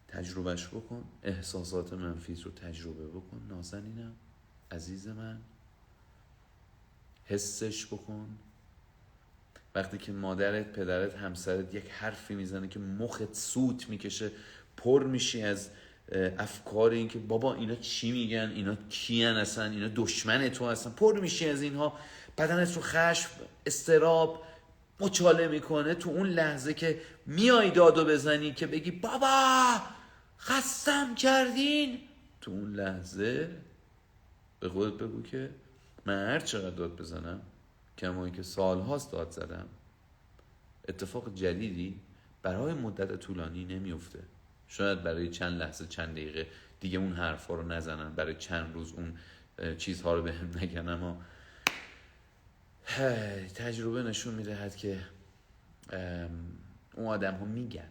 تجربهش بکن، احساسات منفیت رو تجربه بکن نازنینم، عزیز من، حسش بکن. وقتی که مادرت، پدرت، همسرت یک حرفی میزنه که مخت سوت میکشه، پر میشی از افکار این که بابا اینا چی میگن، اینا کیان، اصلا اینا دشمن تو هستن، پر میشی از اینها، بدنت رو خشم، اضطراب مچاله میکنه. تو اون لحظه که میای دادو بزنی که بگی بابا خستم کردین، تو اون لحظه به خودت بگو که من هر چقدر داد بزنم، کمایی که سالهاست داد زدم، اتفاق جدیدی برای مدت طولانی نمیفته. شاید برای چند لحظه، چند دقیقه دیگه اون حرفا رو نزنن، برای چند روز اون چیزها رو بهم نگن، اما تجربه نشون میدهد که اون آدم ها میگن.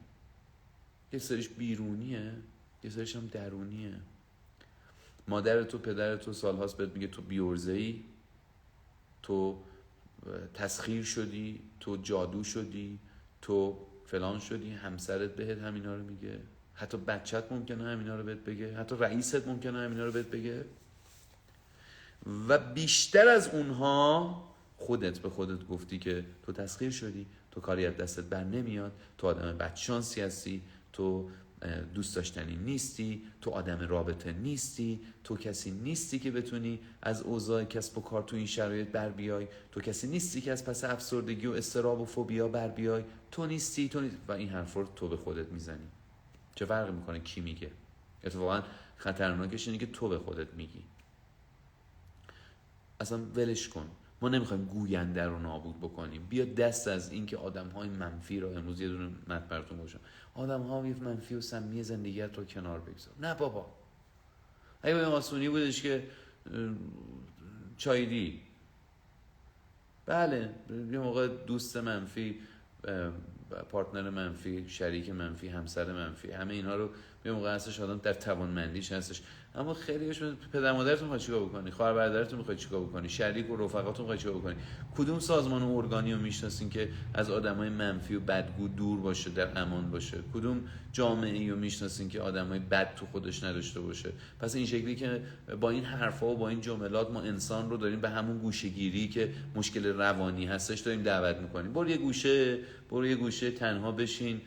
یه سریش بیرونیه، یه سریش هم درونیه. مادر تو، پدر تو سالهاست بهت میگه تو بیورزه‌ای، تو تسخیر شدی، تو جادو شدی، تو فلان شدی. همسرت بهت همینا رو میگه، حتی بچت ممکنه همینا رو بهت بگه، حتی رئیست ممکنه همینا رو بهت بگه. و بیشتر از اونها خودت به خودت گفتی که تو تسخیر شدی، تو کاری از دستت بر نمیاد، تو آدم بدشانسی هستی، تو دوست داشتنی نیستی، تو آدم رابطه نیستی، تو کسی نیستی که بتونی از اوضاع کسب و کار تو این شرایط بر بیای، تو کسی نیستی که از پس افسردگی و اضطراب و فوبیا بر بیای، تو نیستی و این حرف رو تو به خودت میزنی. چه فرقی میکنه کی میگه؟ اتفاقا خطرناکش اینه که تو به خودت میگی. اصلا ولش کن، ما نمیخوایم گوینده رو نابود بکنیم. بیا دست از این که آدم‌های منفی رو، امروز یه دونه متن براتون گذاشتم، آدم‌های منفی و سمی زندگیت رو کنار بگذار. نه بابا، اگه به آسونی بودش که چایدی، بله یه موقع دوست منفی، پارتنر منفی، شریک منفی، همسر منفی، همه اینها رو یه موقع هستش آدم در توانمندیش هستش، اما خیلیشون پدر مادرتون میخواد چیکار بکنی، خواهر برادرتون میخواد چیکار بکنی، شریک و رفقاتون میخواد چیکار بکنی. کدوم سازمان و ارگانی رو میشناسین که از آدمای منفی و بدگو دور باشه، در امان باشه؟ کدوم جامعه‌ای رو میشناسین که آدمای بد تو خودش نداشته باشه؟ پس این شکلی که با این حرفا و با این جملات ما انسان رو داریم به همون گوشه‌گیری که مشکل روانی هستش داریم دعوت میکنیم. برو یه گوشه تنها بشین.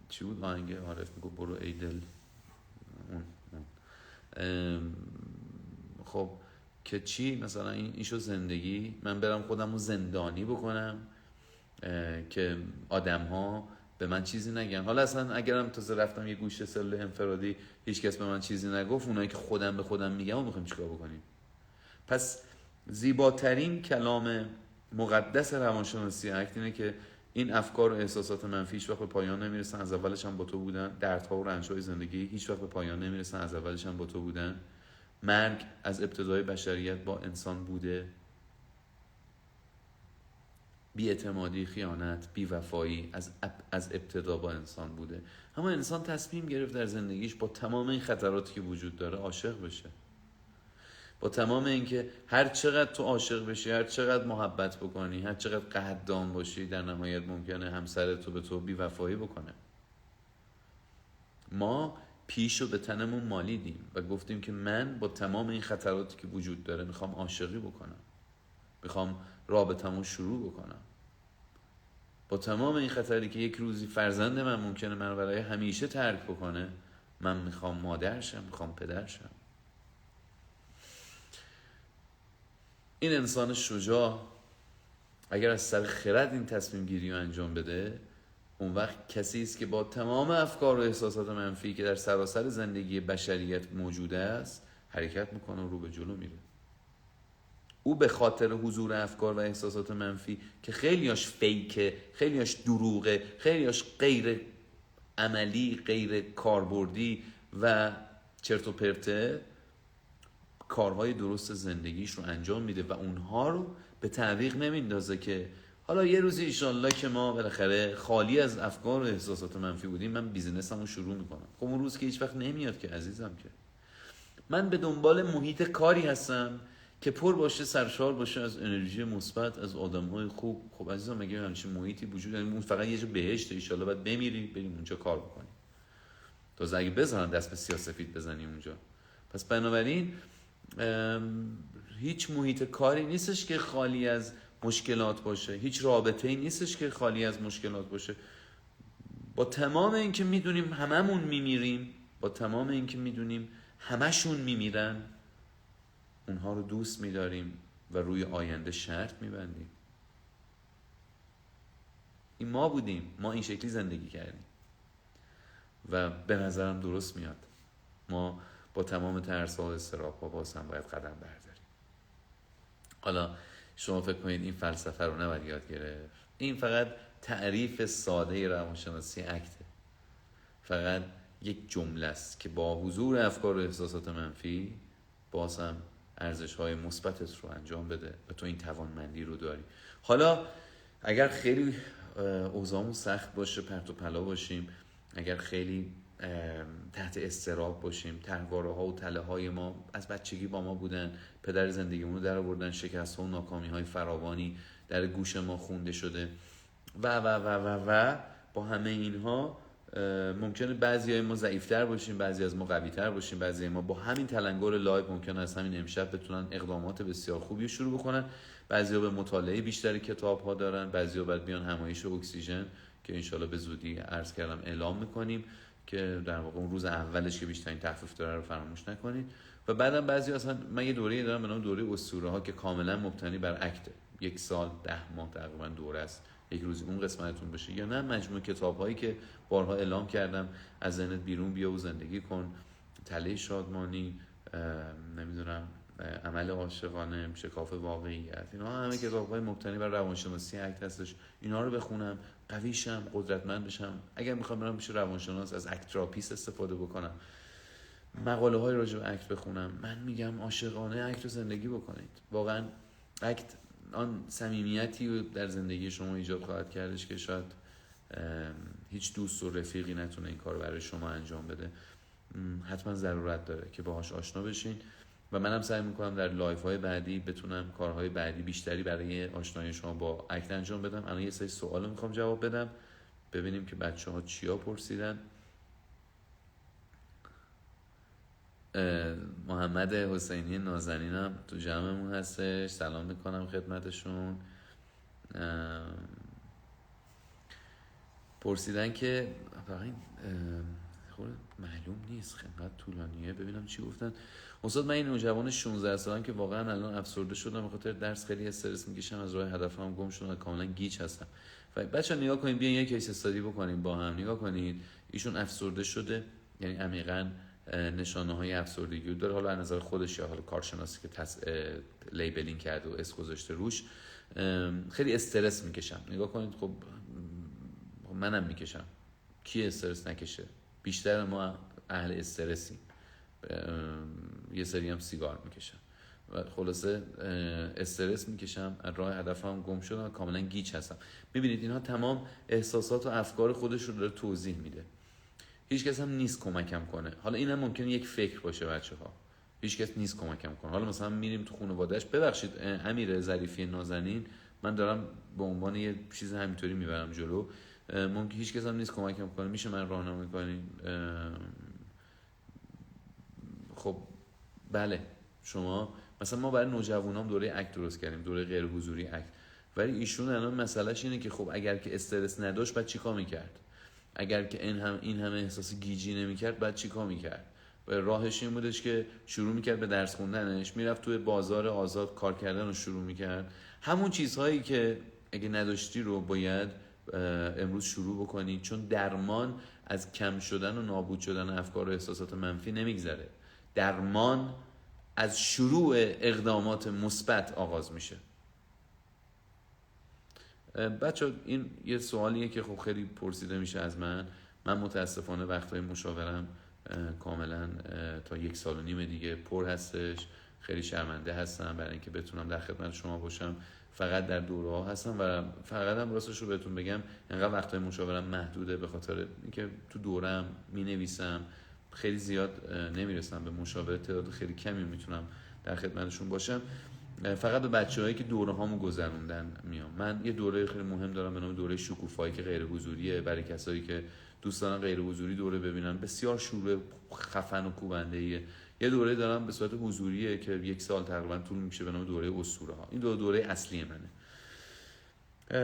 چی بود آهنگ عارف میگو برو ای دل خب که چی مثلا این شو زندگی، من برم خودم رو زندانی بکنم که آدم ها به من چیزی نگن. حالا اصلا اگرم تازه رفتم یه گوشه سلول انفرادی هیچ کس به من چیزی نگفت، اونایی که خودم به خودم میگم و میخوایم چیکار بکنیم؟ پس زیباترین کلام مقدس روانشناسی اکت اینه که این افکار و احساسات منفی هیچ وقت به پایان نمیرسن، از اولش هم با تو بودن. دردها و رنج‌های زندگی هیچ وقت به پایان نمیرسن، از اولش هم با تو بودن. مرگ از ابتدای بشریت با انسان بوده. بی‌اعتمادی، خیانت، بی‌وفایی از ابتدا با انسان بوده. اما انسان تصمیم گرفت در زندگیش با تمام این خطراتی که وجود داره عاشق بشه. با تمام اینکه هر چقدر تو عاشق بشی، هر چقدر محبت بکنی، هر چقدر قدردان باشی، در نهایت ممکنه همسر تو به تو بی‌وفایی بکنه. ما پیشو به تنمون مالیدیم و گفتیم که من با تمام این خطراتی که وجود داره میخوام عاشقی بکنم، میخوام رابطمو شروع بکنم. با تمام این خطری که یک روزی فرزند من ممکنه من برای همیشه ترک بکنه، من میخوام مادر شم، میخوام پدر شم. این انسان شجاع اگر از سر خرد این تصمیم گیری رو انجام بده، اون وقت کسی است که با تمام افکار و احساسات منفی که در سراسر زندگی بشریت موجوده است حرکت میکنه و رو به جلو میره. او به خاطر حضور افکار و احساسات منفی که خیلیاش فیکه، خیلیاش دروغه، خیلیاش غیر عملی، غیر کاربردی و چرت و پرته، کارهای درست زندگیش رو انجام میده و اونها رو به تعویق نمیندازه که حالا یه روزی ایشالله که ما بالاخره خالی از افکار و احساسات منفی بودیم من بیزینسمو شروع میکنم. خب اون روز که هیچ وقت نمیاد که عزیزم، که من به دنبال محیط کاری هستم که پر باشه، سرشار باشه از انرژی مثبت، از آدم‌های خوب. خب عزیزم مگه همچین محیطی وجود داره؟ اون فقط یه جا بهشته، ان شاءالله بعد بمیری بریم اونجا کار بکنیم. تازه اگه بذارن دست به سیاه‌سفید بزنیم اونجا. پس بنابراین هیچ محیط کاری نیستش که خالی از مشکلات باشه، هیچ رابطه‌ای نیستش که خالی از مشکلات باشه. با تمام این که میدونیم هممون میمیریم، با تمام این که میدونیم همشون میمیرن، اونها رو دوست میداریم و روی آینده شرط میبندیم. این ما بودیم، ما این شکلی زندگی کردیم و به نظرم درست میاد ما با تمام ترس‌ها و اضطراب‌ها باز هم باید قدم برداریم. حالا شما فکر کنید این فلسفه رو نباید یاد گرفت. این فقط تعریف ساده روانشناسی اکته. فقط یک جمله است که با حضور افکار و احساسات منفی باز هم ارزش‌های مثبتت رو انجام بده و تو این توانمندی رو داری. حالا اگر خیلی اوضاعمون سخت باشه، پرت و پلا باشیم، اگر خیلی تحت اضطراب باشیم، طرحواره‌ها و تله‌های ما از بچگی با ما بودن، پدر زندگیمون رو در آوردن، شکست‌ها و ناکامی‌های فراوانی در گوش ما خونده شده و با همه اینها ممکنه بعضی ما ضعیفتر باشیم، بعضی از ما قوی‌تر باشیم، بعضی ما با همین تلنگر لایو ممکنه از همین امشب بتونن اقدامات بسیار خوبی شروع بکنن. بعضیا به مطالعه بیشتری کتاب‌ها دارن، بعضیا بعد بیان همایش اکسیژن که انشالله به زودی عرض کردم اعلام می‌کنیم که در واقع اون روز اولش که بیشترین تخفیف داره رو فراموش نکنید. و بعدم بعضی اصلا من یه دوره دارم به نام دوره اسطوره‌ها که کاملا مبتنی بر اکت، 1 سال 10 ماه تقریبا دوره است، یک روزی اون قسمتتون بشه، یا نه مجموعه کتاب‌هایی که بارها اعلام کردم، از ذهنت بیرون بیا و زندگی کن، تله شادمانی، نمیدونم عمل عاشقانه، شکاف واقعیت، اینا همه کتاب‌های مبتنی بر روانشناسی اکت هستش. اینا رو بخونم، قویشم، قدرتمند بشم. اگر میخوام برم بشه روانشناس، از اکت تراپیست استفاده بکنم، مقاله های راجع به اکت بخونم. من میگم عاشقانه اکت رو زندگی بکنید. واقعا اکت آن صمیمیتی در زندگی شما ایجاد خواهد کردش که شاید هیچ دوست و رفیقی نتونه این کار برای شما انجام بده. حتما ضرورت داره که باهاش آشنا بشین و منم سعی میکنم در لایف های بعدی بتونم کارهای بعدی بیشتری برای آشنایی شما با اکت انجام بدم. الان یه سری سوال میخوام جواب بدم، ببینیم که بچه‌ها چیا پرسیدن. محمد حسینی نازنینم تو جمعمون هستش، سلام میکنم خدمتشون. پرسیدن که فقط خود معلوم نیست خیلی طولانیه، ببینم چی گفتن. استاد من این نوجوان 16 سالم که واقعا الان افسرده شدم، به خاطر درس خیلی استرس میکشم، از راه هدفم گم شدم، کاملا گیج هستم. بچه‌ها نگاه کنید، بیاین یک کیس استادی بکنیم با هم. نگاه کنید ایشون افسرده شده، یعنی عمیقاً نشانه های افسردگی رو داره، حالا از نظر خودش یا حالا کارشناسی که لیبلینگ کرده و اس گذاشته روش. خیلی استرس میکشم. نگاه کنید، خب منم میکشم، کی استرس نکشه؟ بیشتر ما اهل استرسیم، یه سری هم سیگار میکشم و خلاصه استرس میکشم، از راه هدفم گم شدم و کاملا گیج هستم. ببینید اینها تمام احساسات و افکار خودش رو داره توضیح میده. هیچ کس هم نیست کمکم کنه. حالا اینم ممکنه یک فکر باشه بچه‌ها، هیچ کس نیست کمکم کنه. حالا مثلا میریم تو خانواده‌اش، ببخشید امیر ظریفی نازنین، من دارم به عنوان یه چیز همینطوری میبرم جلو، ممکن هیچ کس هم نیست کمکم کنه، میشه من راهنمایی کنین؟ خب بله، شما مثلا ما برای نوجوانام دوره اکت درست کردیم، دوره غیر حضوری اکت، ولی ایشون الان مسئلهش اینه که خب اگر که استرس نداشت بعد چیکار میکرد؟ اگر که این همه احساس گیجی نمیکرد بعد چیکار میکرد؟ راهش این بودش که شروع میکرد به درس خوندنش، میرفت توی بازار آزاد کار کردن رو شروع میکرد. همون چیزهایی که اگه نداشتی رو باید امروز شروع بکنی، چون درمان از کم شدن و نابود شدن افکار و احساسات منفی نمیگذره. درمان از شروع اقدامات مثبت آغاز میشه. بچه این یه سوالیه که خب خیلی پرسیده میشه از من متاسفانه وقتهای مشاورم کاملا تا 1.5 سال دیگه پر هستش. خیلی شرمنده هستم برای اینکه بتونم در خدمت شما باشم، فقط در دوره ها هستم و فقط هم راستش رو بهتون بگم انقدر وقتهای مشاورم محدوده به خاطر اینکه تو دورم می نویسم، خیلی زیاد نمیرسم به مشاوره، تعداد خیلی کمی میتونم در خدمتشون باشم. فقط به بچه‌هایی که دوره هامو گذروندن میام. من یه دوره خیلی مهم دارم به نام دوره شکوفایی که غیر حضوریه، برای کسایی که دوست دارن غیر حضوری دوره ببینن. بسیار شروع خفن و کوبنده‌ایه. یه دوره دارم به صورت حضوریه که 1 سال تقریبا طول میکشه به نام دوره اسطوره ها. این دوره اصلی منه.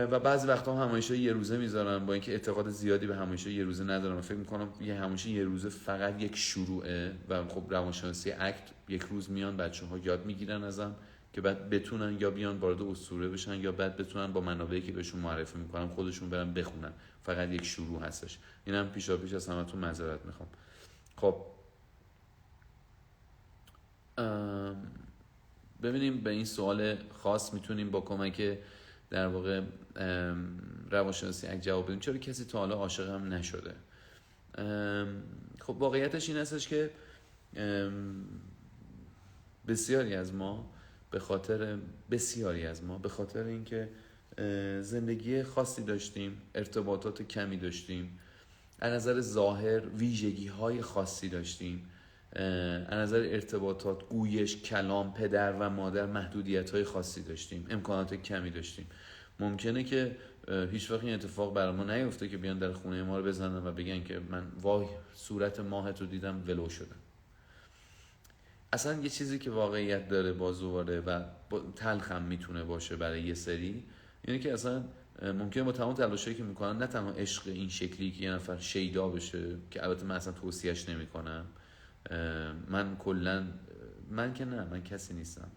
و بعضی وقتا همایشه یه روزه میذارم، با اینکه اعتقاد زیادی به همایشه یه روزه ندارم. فکر میکنم همایشه یه روزه فقط یک شروعه و خب روانشناسی اکت 1 روز میان بچه‌ها یاد میگیرن ازم که بعد بتونن یا بیان وارد اسطوره بشن یا بعد بتونن با منابعی که بهشون معرفی میکنم خودشون برن بخونن. فقط یک شروع هستش. اینم پیشاپیش از همتون معذرت میخوام. خب ببینیم به این سوال خاص میتونیم با کمک در واقع روانشناسی اگه جواب بدیم. چرا کسی تا حالا عاشق هم نشده؟ خب واقعیتش این هستش که بسیاری از ما به خاطر اینکه زندگی خاصی داشتیم، ارتباطات کمی داشتیم، از نظر ظاهر ویژگی‌های خاصی داشتیم، از نظر ارتباطات، گویش، کلام، پدر و مادر محدودیت‌های خاصی داشتیم، امکانات کمی داشتیم. ممکنه که هیچ وقت این اتفاق برای ما نیفته که بیان در خونه ما رو بزنن و بگن که من وای صورت ماهت رو دیدم ولو شدم. اصلا یه چیزی که واقعیت داره بازواره و تلخم میتونه باشه برای یه سری، یعنی که اصلا ممکنه با تمام تلاشایی که میکنن نه تنها عشق این شکلی که یه نفر شیدا بشه، که البته من اصلا توصیهش نمیکنم، من کلا من که نه، من کسی نیستم،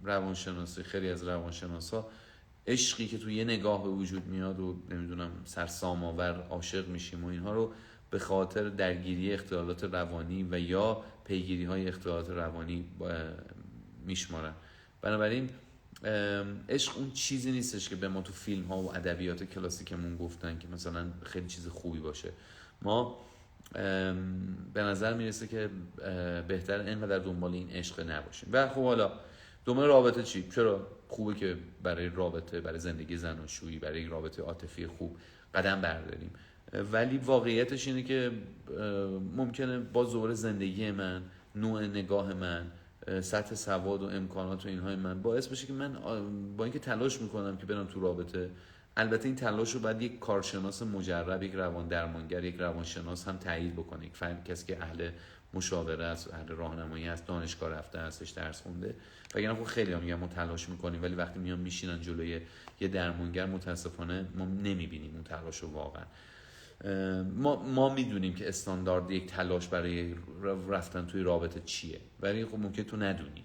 روانشناسی خیلی از روانشناسا عشقی که تو یه نگاه به وجود میاد و نمیدونم سرسام آور عاشق میشیم و اینها رو به خاطر درگیری اختلالات روانی و یا پیگیری های اختلالات روانی میشمارن. بنابراین عشق اون چیزی نیستش که به ما تو فیلم ها و ادبیات کلاسیکمون گفتن که مثلا خیلی چیز خوبی باشه. ما به نظر میرسه که بهتر اینقدر دنبال این عشق نباشیم. و خب حالا دنبال رابطه چی؟ چرا خوبه که برای رابطه، برای زندگی زناشویی، برای رابطه عاطفی خوب قدم برداریم، ولی واقعیتش اینه که ممکنه با ظهور زندگی من، نوع نگاه من، سطح سواد و امکانات و اینهای من باعث بشه که من با اینکه تلاش میکنم که برم تو رابطه، البته این تلاش رو باید یک کارشناس مجرب، یک روان درمانگر، یک روانشناس هم تایید بکنه، یک کسی که اهل مشاوره است، اهل راهنمایی است، دانشگاه رفته هستش، درس خونده. وگرنه خب خیلی هم میگن ما تلاش میکنیم ولی وقتی میان میشینن جلوی یه درمانگر متاسفانه ما نمیبینیم اون تلاش رو واقعا. ما میدونیم که استاندارد یک تلاش برای رفتن توی رابطه چیه، ولی خب ممکن تو ندونی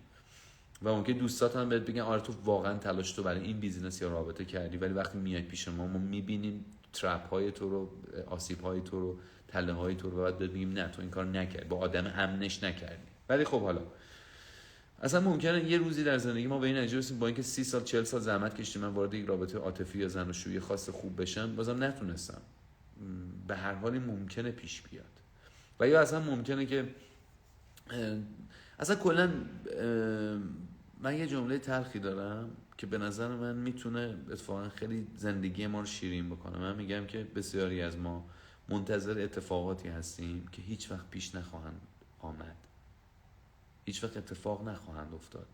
و ممکن دوستات هم بهت بگن آره تو واقعا تلاش تو برای این بیزینس یا رابطه کردی، ولی وقتی میای پیش ما میبینیم ترپ های تو رو، آسیب های تو رو، تله های تو رو، و بعد بهت بگیم نه تو این کار نکردی، با آدم امنش نکردی. ولی خب حالا اصلا ممکنه یه روزی در زندگی ما به این نتیجه برسیم با اینکه 30 سال 40 سال زحمت کشیدم من وارد یک رابطه عاطفی یا زناشویی خاص خوب بشم، بازم نتونستم. به هر حال ممکنه پیش بیاد. و یا اصلا ممکنه که اصلا کلا من یه جمله تلخی دارم که به نظر من میتونه اتفاقا خیلی زندگی ما رو شیرین بکنه. من میگم که بسیاری از ما منتظر اتفاقاتی هستیم که هیچ وقت پیش نخواهند آمد، هیچ وقت اتفاق نخواهند افتاد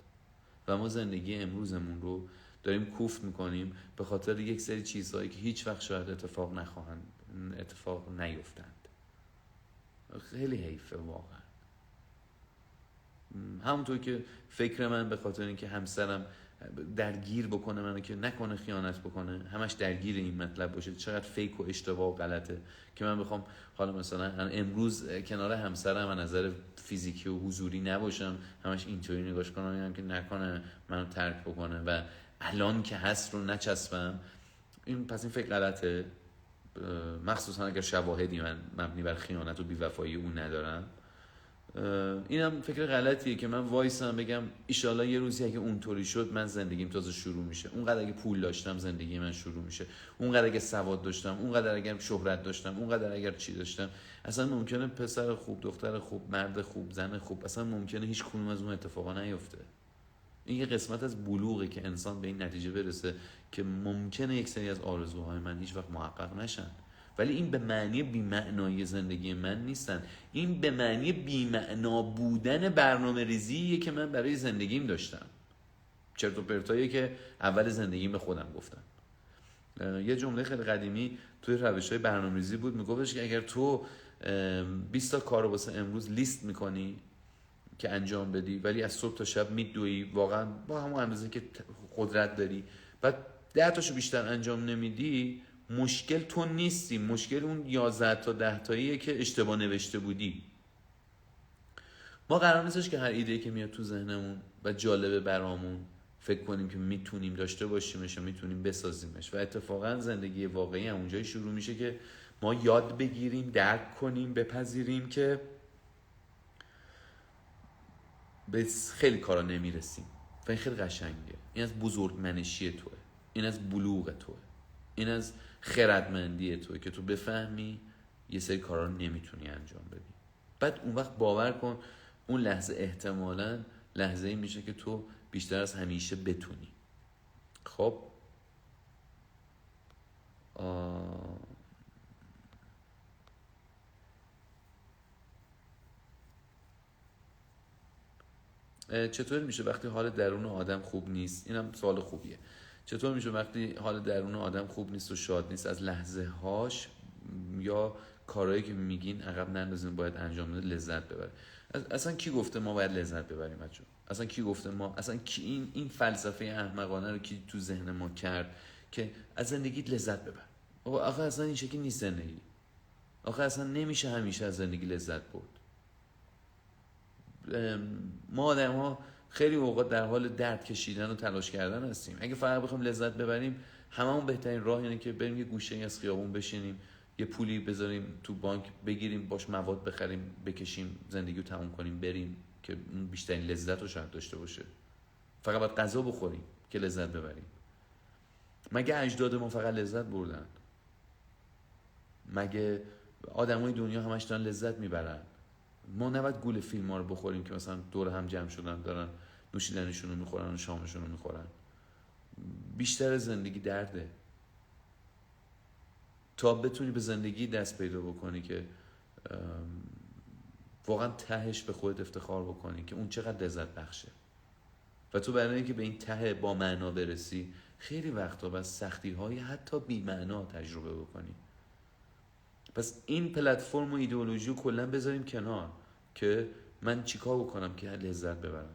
و ما زندگی امروزمون رو داریم کوفت میکنیم به خاطر یک سری چیزهایی که هیچ وقت شاید اتفاق نیفتند. خیلی حیفه واقعا. همونطور که فکر من به خاطر اینکه همسرم درگیر بکنه منو که نکنه خیانت بکنه، همش درگیر این مطلب باشه، چقدر فیک و اشتباه و غلطه که من بخوام حالا مثلا امروز کنار همسرم از نظر فیزیکی و حضوری نباشم، همش اینطوری نگاش کنم اینم که نکنه منو ترک بکنه و الان که هست رو نچسبم. پس این فکر غلطه، مخصوصا اگر شواهدی من مبنی بر خیانت و بیوفایی اون ندارم. اینم فکر غلطیه که من وایسم بگم ایشالله یه روزی اگه اونطوری شد من زندگیم تازه شروع میشه، اونقدر اگه پول داشتم زندگی من شروع میشه، اونقدر اگه سواد داشتم، اونقدر اگر شهرت داشتم، اونقدر اگر چی داشتم. اصلا ممکنه پسر خوب، دختر خوب، مرد خوب، زن خوب، اصلا ممکنه هیچ کدوم از اون اتفاقا نیفته. این یه قسمت از بلوغه که انسان به این نتیجه برسه که ممکنه یک سری از آرزوهای من هیچ وقت محقق نشن، ولی این به معنی بی‌معنایی زندگی من نیستن، این به معنی بی‌معنا بودن برنامه ریزیه که من برای زندگیم داشتم، چرت و پرتایی که اول زندگیم به خودم گفتم. یه جمله خیلی قدیمی توی روش‌های برنامه‌ریزی بود، میگفتش که اگر تو 20 تا کارو واسه امروز لیست میکنی که انجام بدی ولی از صبح تا شب میدوی واقعا با همون اندازه که قدرت داری، بعد 10 تاشو بیشتر انجام نمیدی، مشکل تو نیستی، مشکل اون 11 تا 10 تاییه که اشتباه نوشته بودی. ما قرار نیستش که هر ایده‌ای که میاد تو ذهنمون و جالبه برامون فکر کنیم که میتونیم داشته باشیمش و میتونیم بسازیمش، و اتفاقا زندگی واقعی اونجایی شروع میشه که ما یاد بگیریم، درک کنیم، بپذیریم که به خیلی کارا نمیرسیم و این خیلی قشنگه. این از بزرگمنشی توه، این از بلوغ توه، این از خردمندی توه که تو بفهمی یه سری کارا رو نمیتونی انجام بدی. بعد اون وقت باور کن اون لحظه احتمالاً لحظه‌ای میشه که تو بیشتر از همیشه بتونی. خب چطور میشه وقتی حال درون آدم خوب نیست؟ اینم سوال خوبیه. چطور میشه وقتی حال درون آدم خوب نیست و شاد نیست از لحظه هاش یا کارهایی که میگین عقب نندازین باید انجام بده لذت ببره؟ اصلا کی گفته ما باید لذت ببریم بچه‌ها؟ اصلا کی گفته ما؟ اصلا کی این فلسفه احمقانه رو کی تو ذهن ما کرد که از زندگیت لذت ببر؟ آخه اصلا این شکلی نیست زندگی. آخه اصلا نمیشه همیشه از زندگی لذت برد. ما آدم ها خیلی اوقات در حال درد کشیدن و تلاش کردن هستیم. اگه فقط بخوایم لذت ببریم، هممون بهترین راه اینه که بریم یه گوشه از خیابون بشینیم، یه پولی بذاریم تو بانک بگیریم، باش مواد بخریم، بکشیم، زندگی رو تموم کنیم، بریم، که اون بیشترین لذت رو شاید داشته باشه. فقط باید غذا بخوریم که لذت ببریم. مگه اجداد ما فقط لذت بردن؟ مگه آدمای دنیا همش دارن لذت میبرن؟ ما نباید گول فیلم ها رو بخوریم که مثلا دور هم جمع شدن دارن نوشیدنشون رو میخورن و شامشون رو میخورن. بیشتر زندگی درده. تا بتونی به زندگی دست پیدا بکنی که واقعا تهش به خودت افتخار بکنی که اون چقدر لذت بخشه، و تو برای اینکه به این ته با معنا برسی خیلی وقتا بس سختی های حتی بی معنا تجربه بکنی. پس این پلتفرم و ایدئولوژی رو کلا بذاریم کنار که من چیکار بکنم که لذت ببرم.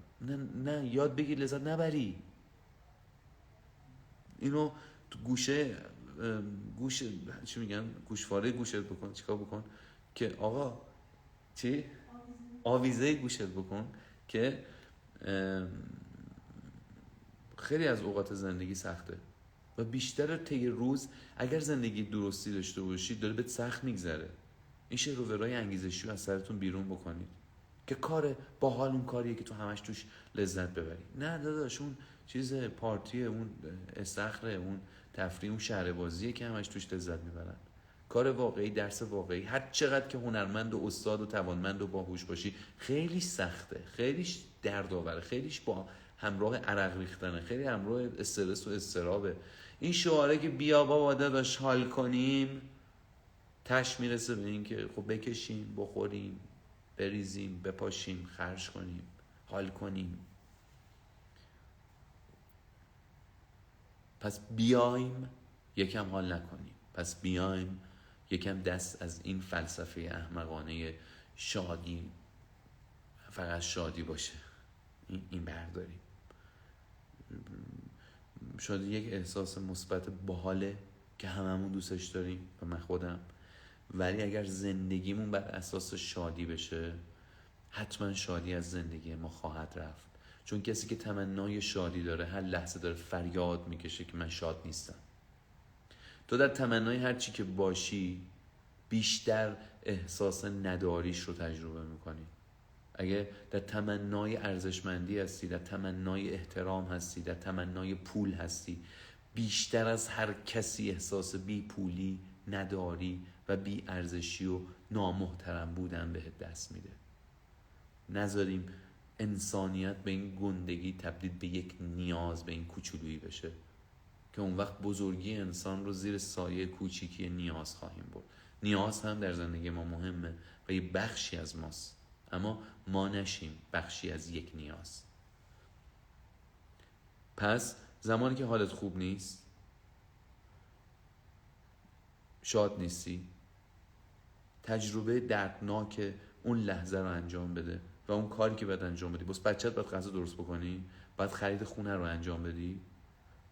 نه یاد بگیر لذت نبری. اینو تو گوشه چی میگن، گوشواره گوشت بکن. چیکار بکن که آقا چی؟ آویزه گوشت بکن که خیلی از اوقات زندگی سخته و بیشتر طی روز اگر زندگی درستی داشته باشید داره بهت سخت میگذره. این شعر و ورای انگیزشی رو از سرتون بیرون بکنید که کار باحال اون کاریه که تو همش توش لذت ببری. نه داداش، اون چیز پارتیه، اون استخره، اون تفریح، اون شهر بازیه که همش توش لذت میبرن. کار واقعی، درس واقعی، هر چقدر که هنرمند و استاد و توانمند و باهوش باشی خیلی سخته، خیلیش دردآوره، خیلیش با همراه عرق ریختنه، خیلی همراه استرس و اضطرابه. این شعاره که بیا بابا داداش حال کنیم تش میرسه به این که خب بکشیم، بخوریم، بریزیم، بپاشیم، خرج کنیم، حال کنیم. پس بیایم یکم حال نکنیم، پس بیایم یکم دست از این فلسفه احمقانه شادی، فقط شادی باشه، این برداریم. شاید یک احساس مثبت باحاله که هممون دوستش داریم و من خودم، ولی اگر زندگیمون بر اساس شادی بشه حتما شادی از زندگی ما خواهد رفت. چون کسی که تمنای شادی داره هر لحظه داره فریاد میکشه که من شاد نیستم. تو در تمنای هر چی که باشی بیشتر احساس نداریش رو تجربه میکنی. اگه در تمنای ارزشمندی هستی، در تمنای احترام هستی، در تمنای پول هستی، بیشتر از هر کسی احساس بی پولی، نداری و بی ارزشی و نامحترم بودن بهت دست میده. نذاریم انسانیت به این گندگی تبدیل به یک نیاز، به این کوچولویی بشه که اون وقت بزرگی انسان رو زیر سایه کوچیکی نیاز خواهیم برد. نیاز هم در زندگی ما مهمه و یه بخشی از ماست، اما ما نشیم بخشی از یک نیاز. پس زمانی که حالت خوب نیست، شاد نیستی، تجربه دردناک اون لحظه رو انجام بده و اون کاری که باید انجام بدی. بس بچت باید غذا درست بکنی، باید خرید خونه رو انجام بدی،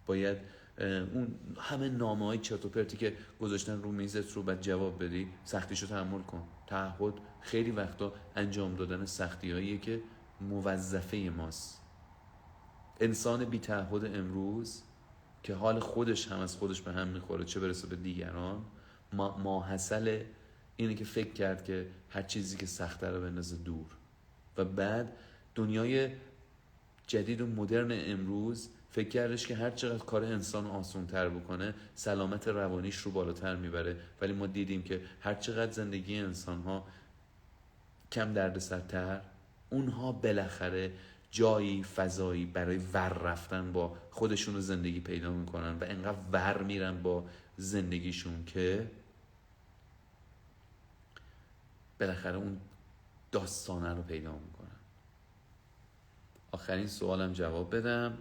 باید اون همه نامه‌های چرت و پرتی که گذاشتن رو میزت رو بعد جواب بدی، سختیشو تحمل کن. تعهد خیلی وقتا انجام دادن سختیاییه که موظفه ماست. انسان بی تعهد امروز که حال خودش هم از خودش به هم میخوره، چه برسه به دیگران، ماحصل اینه که فکر کرد که هر چیزی که سخته رو بندازه دور و بعد دنیای جدید و مدرن امروز فکر کردش که هر چقدر کار انسان آسان تر بکنه سلامت روانیش رو بالاتر میبره. ولی ما دیدیم که هر چقدر زندگی انسان ها کم دردسرتر، اونها بالاخره جایی، فضایی برای ور رفتن با خودشون رو زندگی پیدا میکنن و انقدر ور میرن با زندگیشون که بالاخره اون داستانه رو پیدا میکنن. آخرین سوالم جواب بدم.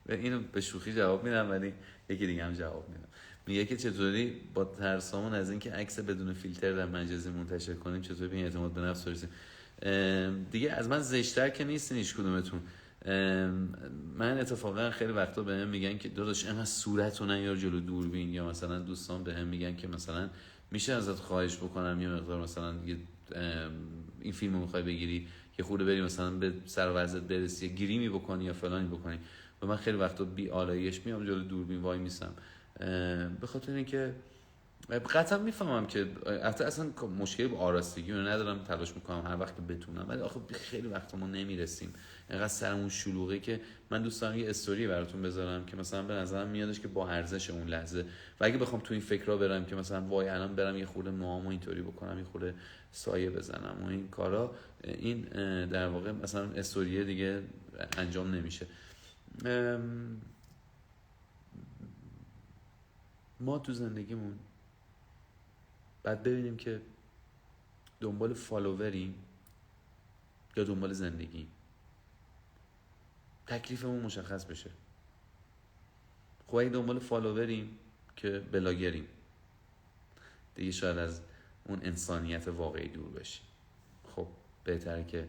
و اینو به شوخی جواب میدم، ولی یکی دیگه هم جواب میدم. میگه که چطوری با ترسامون از اینکه عکس بدون فیلتر در مجازی منتشر کنیم چطوری به این اعتماد به نفس برسیم. دیگه از من زشتر که نیستین هیچ کدومتون. من اتفاقا خیلی وقتا بهم میگن که داداش اینقدر صورتو نیار جلو دوربین، یا مثلا دوستان بهم میگن که مثلا میشه ازت خواهش بکنم یه مقدار مثلا این فیلمو میخوای بگیری یه خورده بری مثلا به سر و وضعت برسی، یا گریمی بکنی یا فلانی بکنی. و من خیلی وقتا بی آلایش میام جلو دوربین وای میسم، به خاطر اینکه قطعا میفهمم که اصلا مشکلی با آراستگی رو ندارم، تلاش میکنم هر وقت که بتونم، ولی آخه خیلی وقت ما نمیرسیم، اینقدر سرمون شلوغه که من دوست دارم یه استوری براتون بذارم که مثلا به نظرم میادش که با ارزش اون لحظه، و اگه بخوام تو این فکرها برم که مثلا وای الان برم یه خورده موامو اینطوری بکنم، یه خورده سایه بزنم و این کارا، این در واقع مثلا استوری دیگه انجام نمیشه. ما تو زندگیمون بعد ببینیم که دنبال فالووریم یا دنبال زندگی، تکلیفمون مشخص بشه. خب اگه دنبال فالووریم که بلاگریم دیگه، شاید از اون انسانیت واقعی دور بشیم. خب بهتره که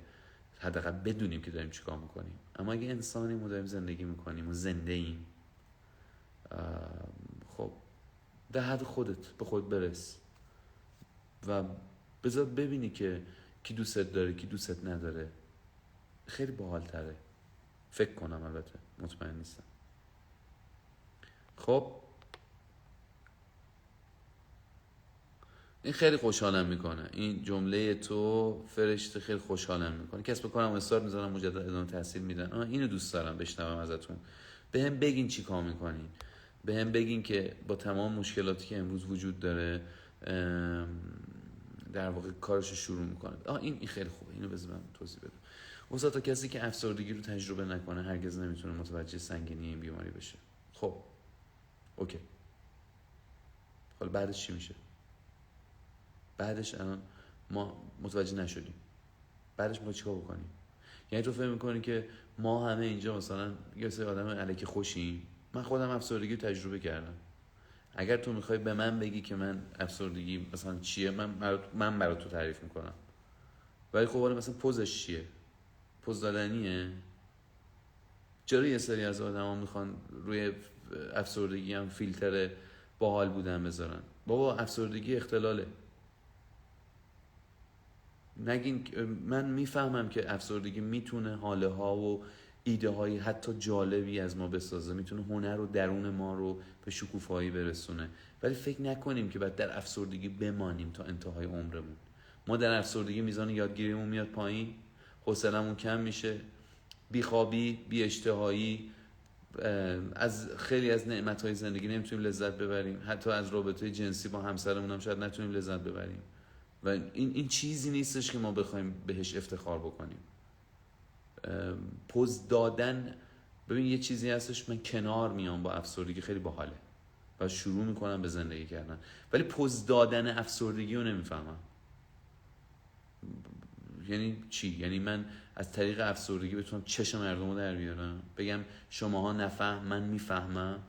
حداقل بدونیم که داریم چیکار میکنیم. اما اگه انسانیم و داریم زندگی میکنیم و زنده ایم، خب به حد خودت به خود برس و بذار ببینی که کی دوستت داره کی دوستت نداره. خیلی باحال تره، فکر کنم، البته مطمئن نیستم. خب این خیلی خوشحالم میکنه، این جمله تو فرشته خیلی خوشحالم میکنه. کسب کنم استار میذارم مجدد ادامه تحصیل میدن. اینو دوست دارم بشنوم ازتون. به هم بگین چی کار میکنین، به هم بگین که با تمام مشکلاتی که امروز وجود داره در واقع کارشو شروع میکنه. این خیلی خوبه، اینو بذار من توضیح بدم. اوسا تا کسی که افسردگی رو تجربه نکنه هرگز نمیتونه متوجه سنگینی این بیماری بشه. خب اوکی، حالا بعدش چی میشه؟ بعدش الان ما متوجه نشدیم، بعدش ما چیکار بکنیم؟ یعنی تو فکر میکنی که ما همه اینجا مثلا یه سری آدم الکی خوشیم؟ من خودم افسردگی رو تجربه کردم. اگر تو میخوای به من بگی که من افسردگی مثلا چیه، من برات تو تعریف میکنم. ولی خب حالا مثلا پوزش چیه؟ پوز دادنیه؟ چرا یه سری از آدما میخوان روی افسردگی هم فیلتر باحال بودن بذارن؟ بابا افسردگی اختلاله. نگین. من میفهمم که افسردگی میتونه حاله ها و ایده های حتی جالبی از ما بسازه، میتونه هنر و درون ما رو به شکوفایی برسونه، ولی فکر نکنیم که بعد در افسردگی بمانیم تا انتهای عمرمون. ما در افسردگی میزان یادگیریمون میاد پایین، حوصله‌مون کم میشه، بیخوابی، بی اشتهایی، از خیلی از نعمت‌های زندگی نمیتونیم لذت ببریم، حتی از رابطه جنسی با همسرمون هم شاید نتونیم لذت ببریم. و این چیزی نیستش که ما بخوایم بهش افتخار بکنیم. پوز دادن، ببین یه چیزی هستش، من کنار میام با افسردگی خیلی باحاله و شروع میکنم به زندگی کردن، ولی پوز دادن افسردگی رو نمیفهمم. یعنی چی؟ یعنی من از طریق افسردگی بتونم چشم مردم رو در بیارم، بگم شماها نفهم من میفهمم؟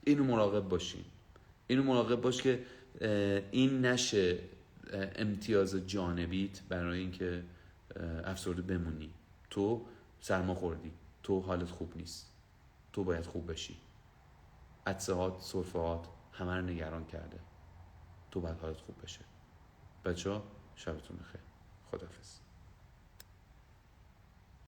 اینو مراقب باشین. اینو مراقب باش که این نشه امتیاز جانبیت برای اینکه افسرده بمونی. تو سرما خوردی، تو حالت خوب نیست، تو باید خوب بشی. عطسه‌هات، سرفه‌هات همه رو نگران کرده، تو باید حالت خوب بشه. بچه‌ها شبتون بخیر، خداحافظ.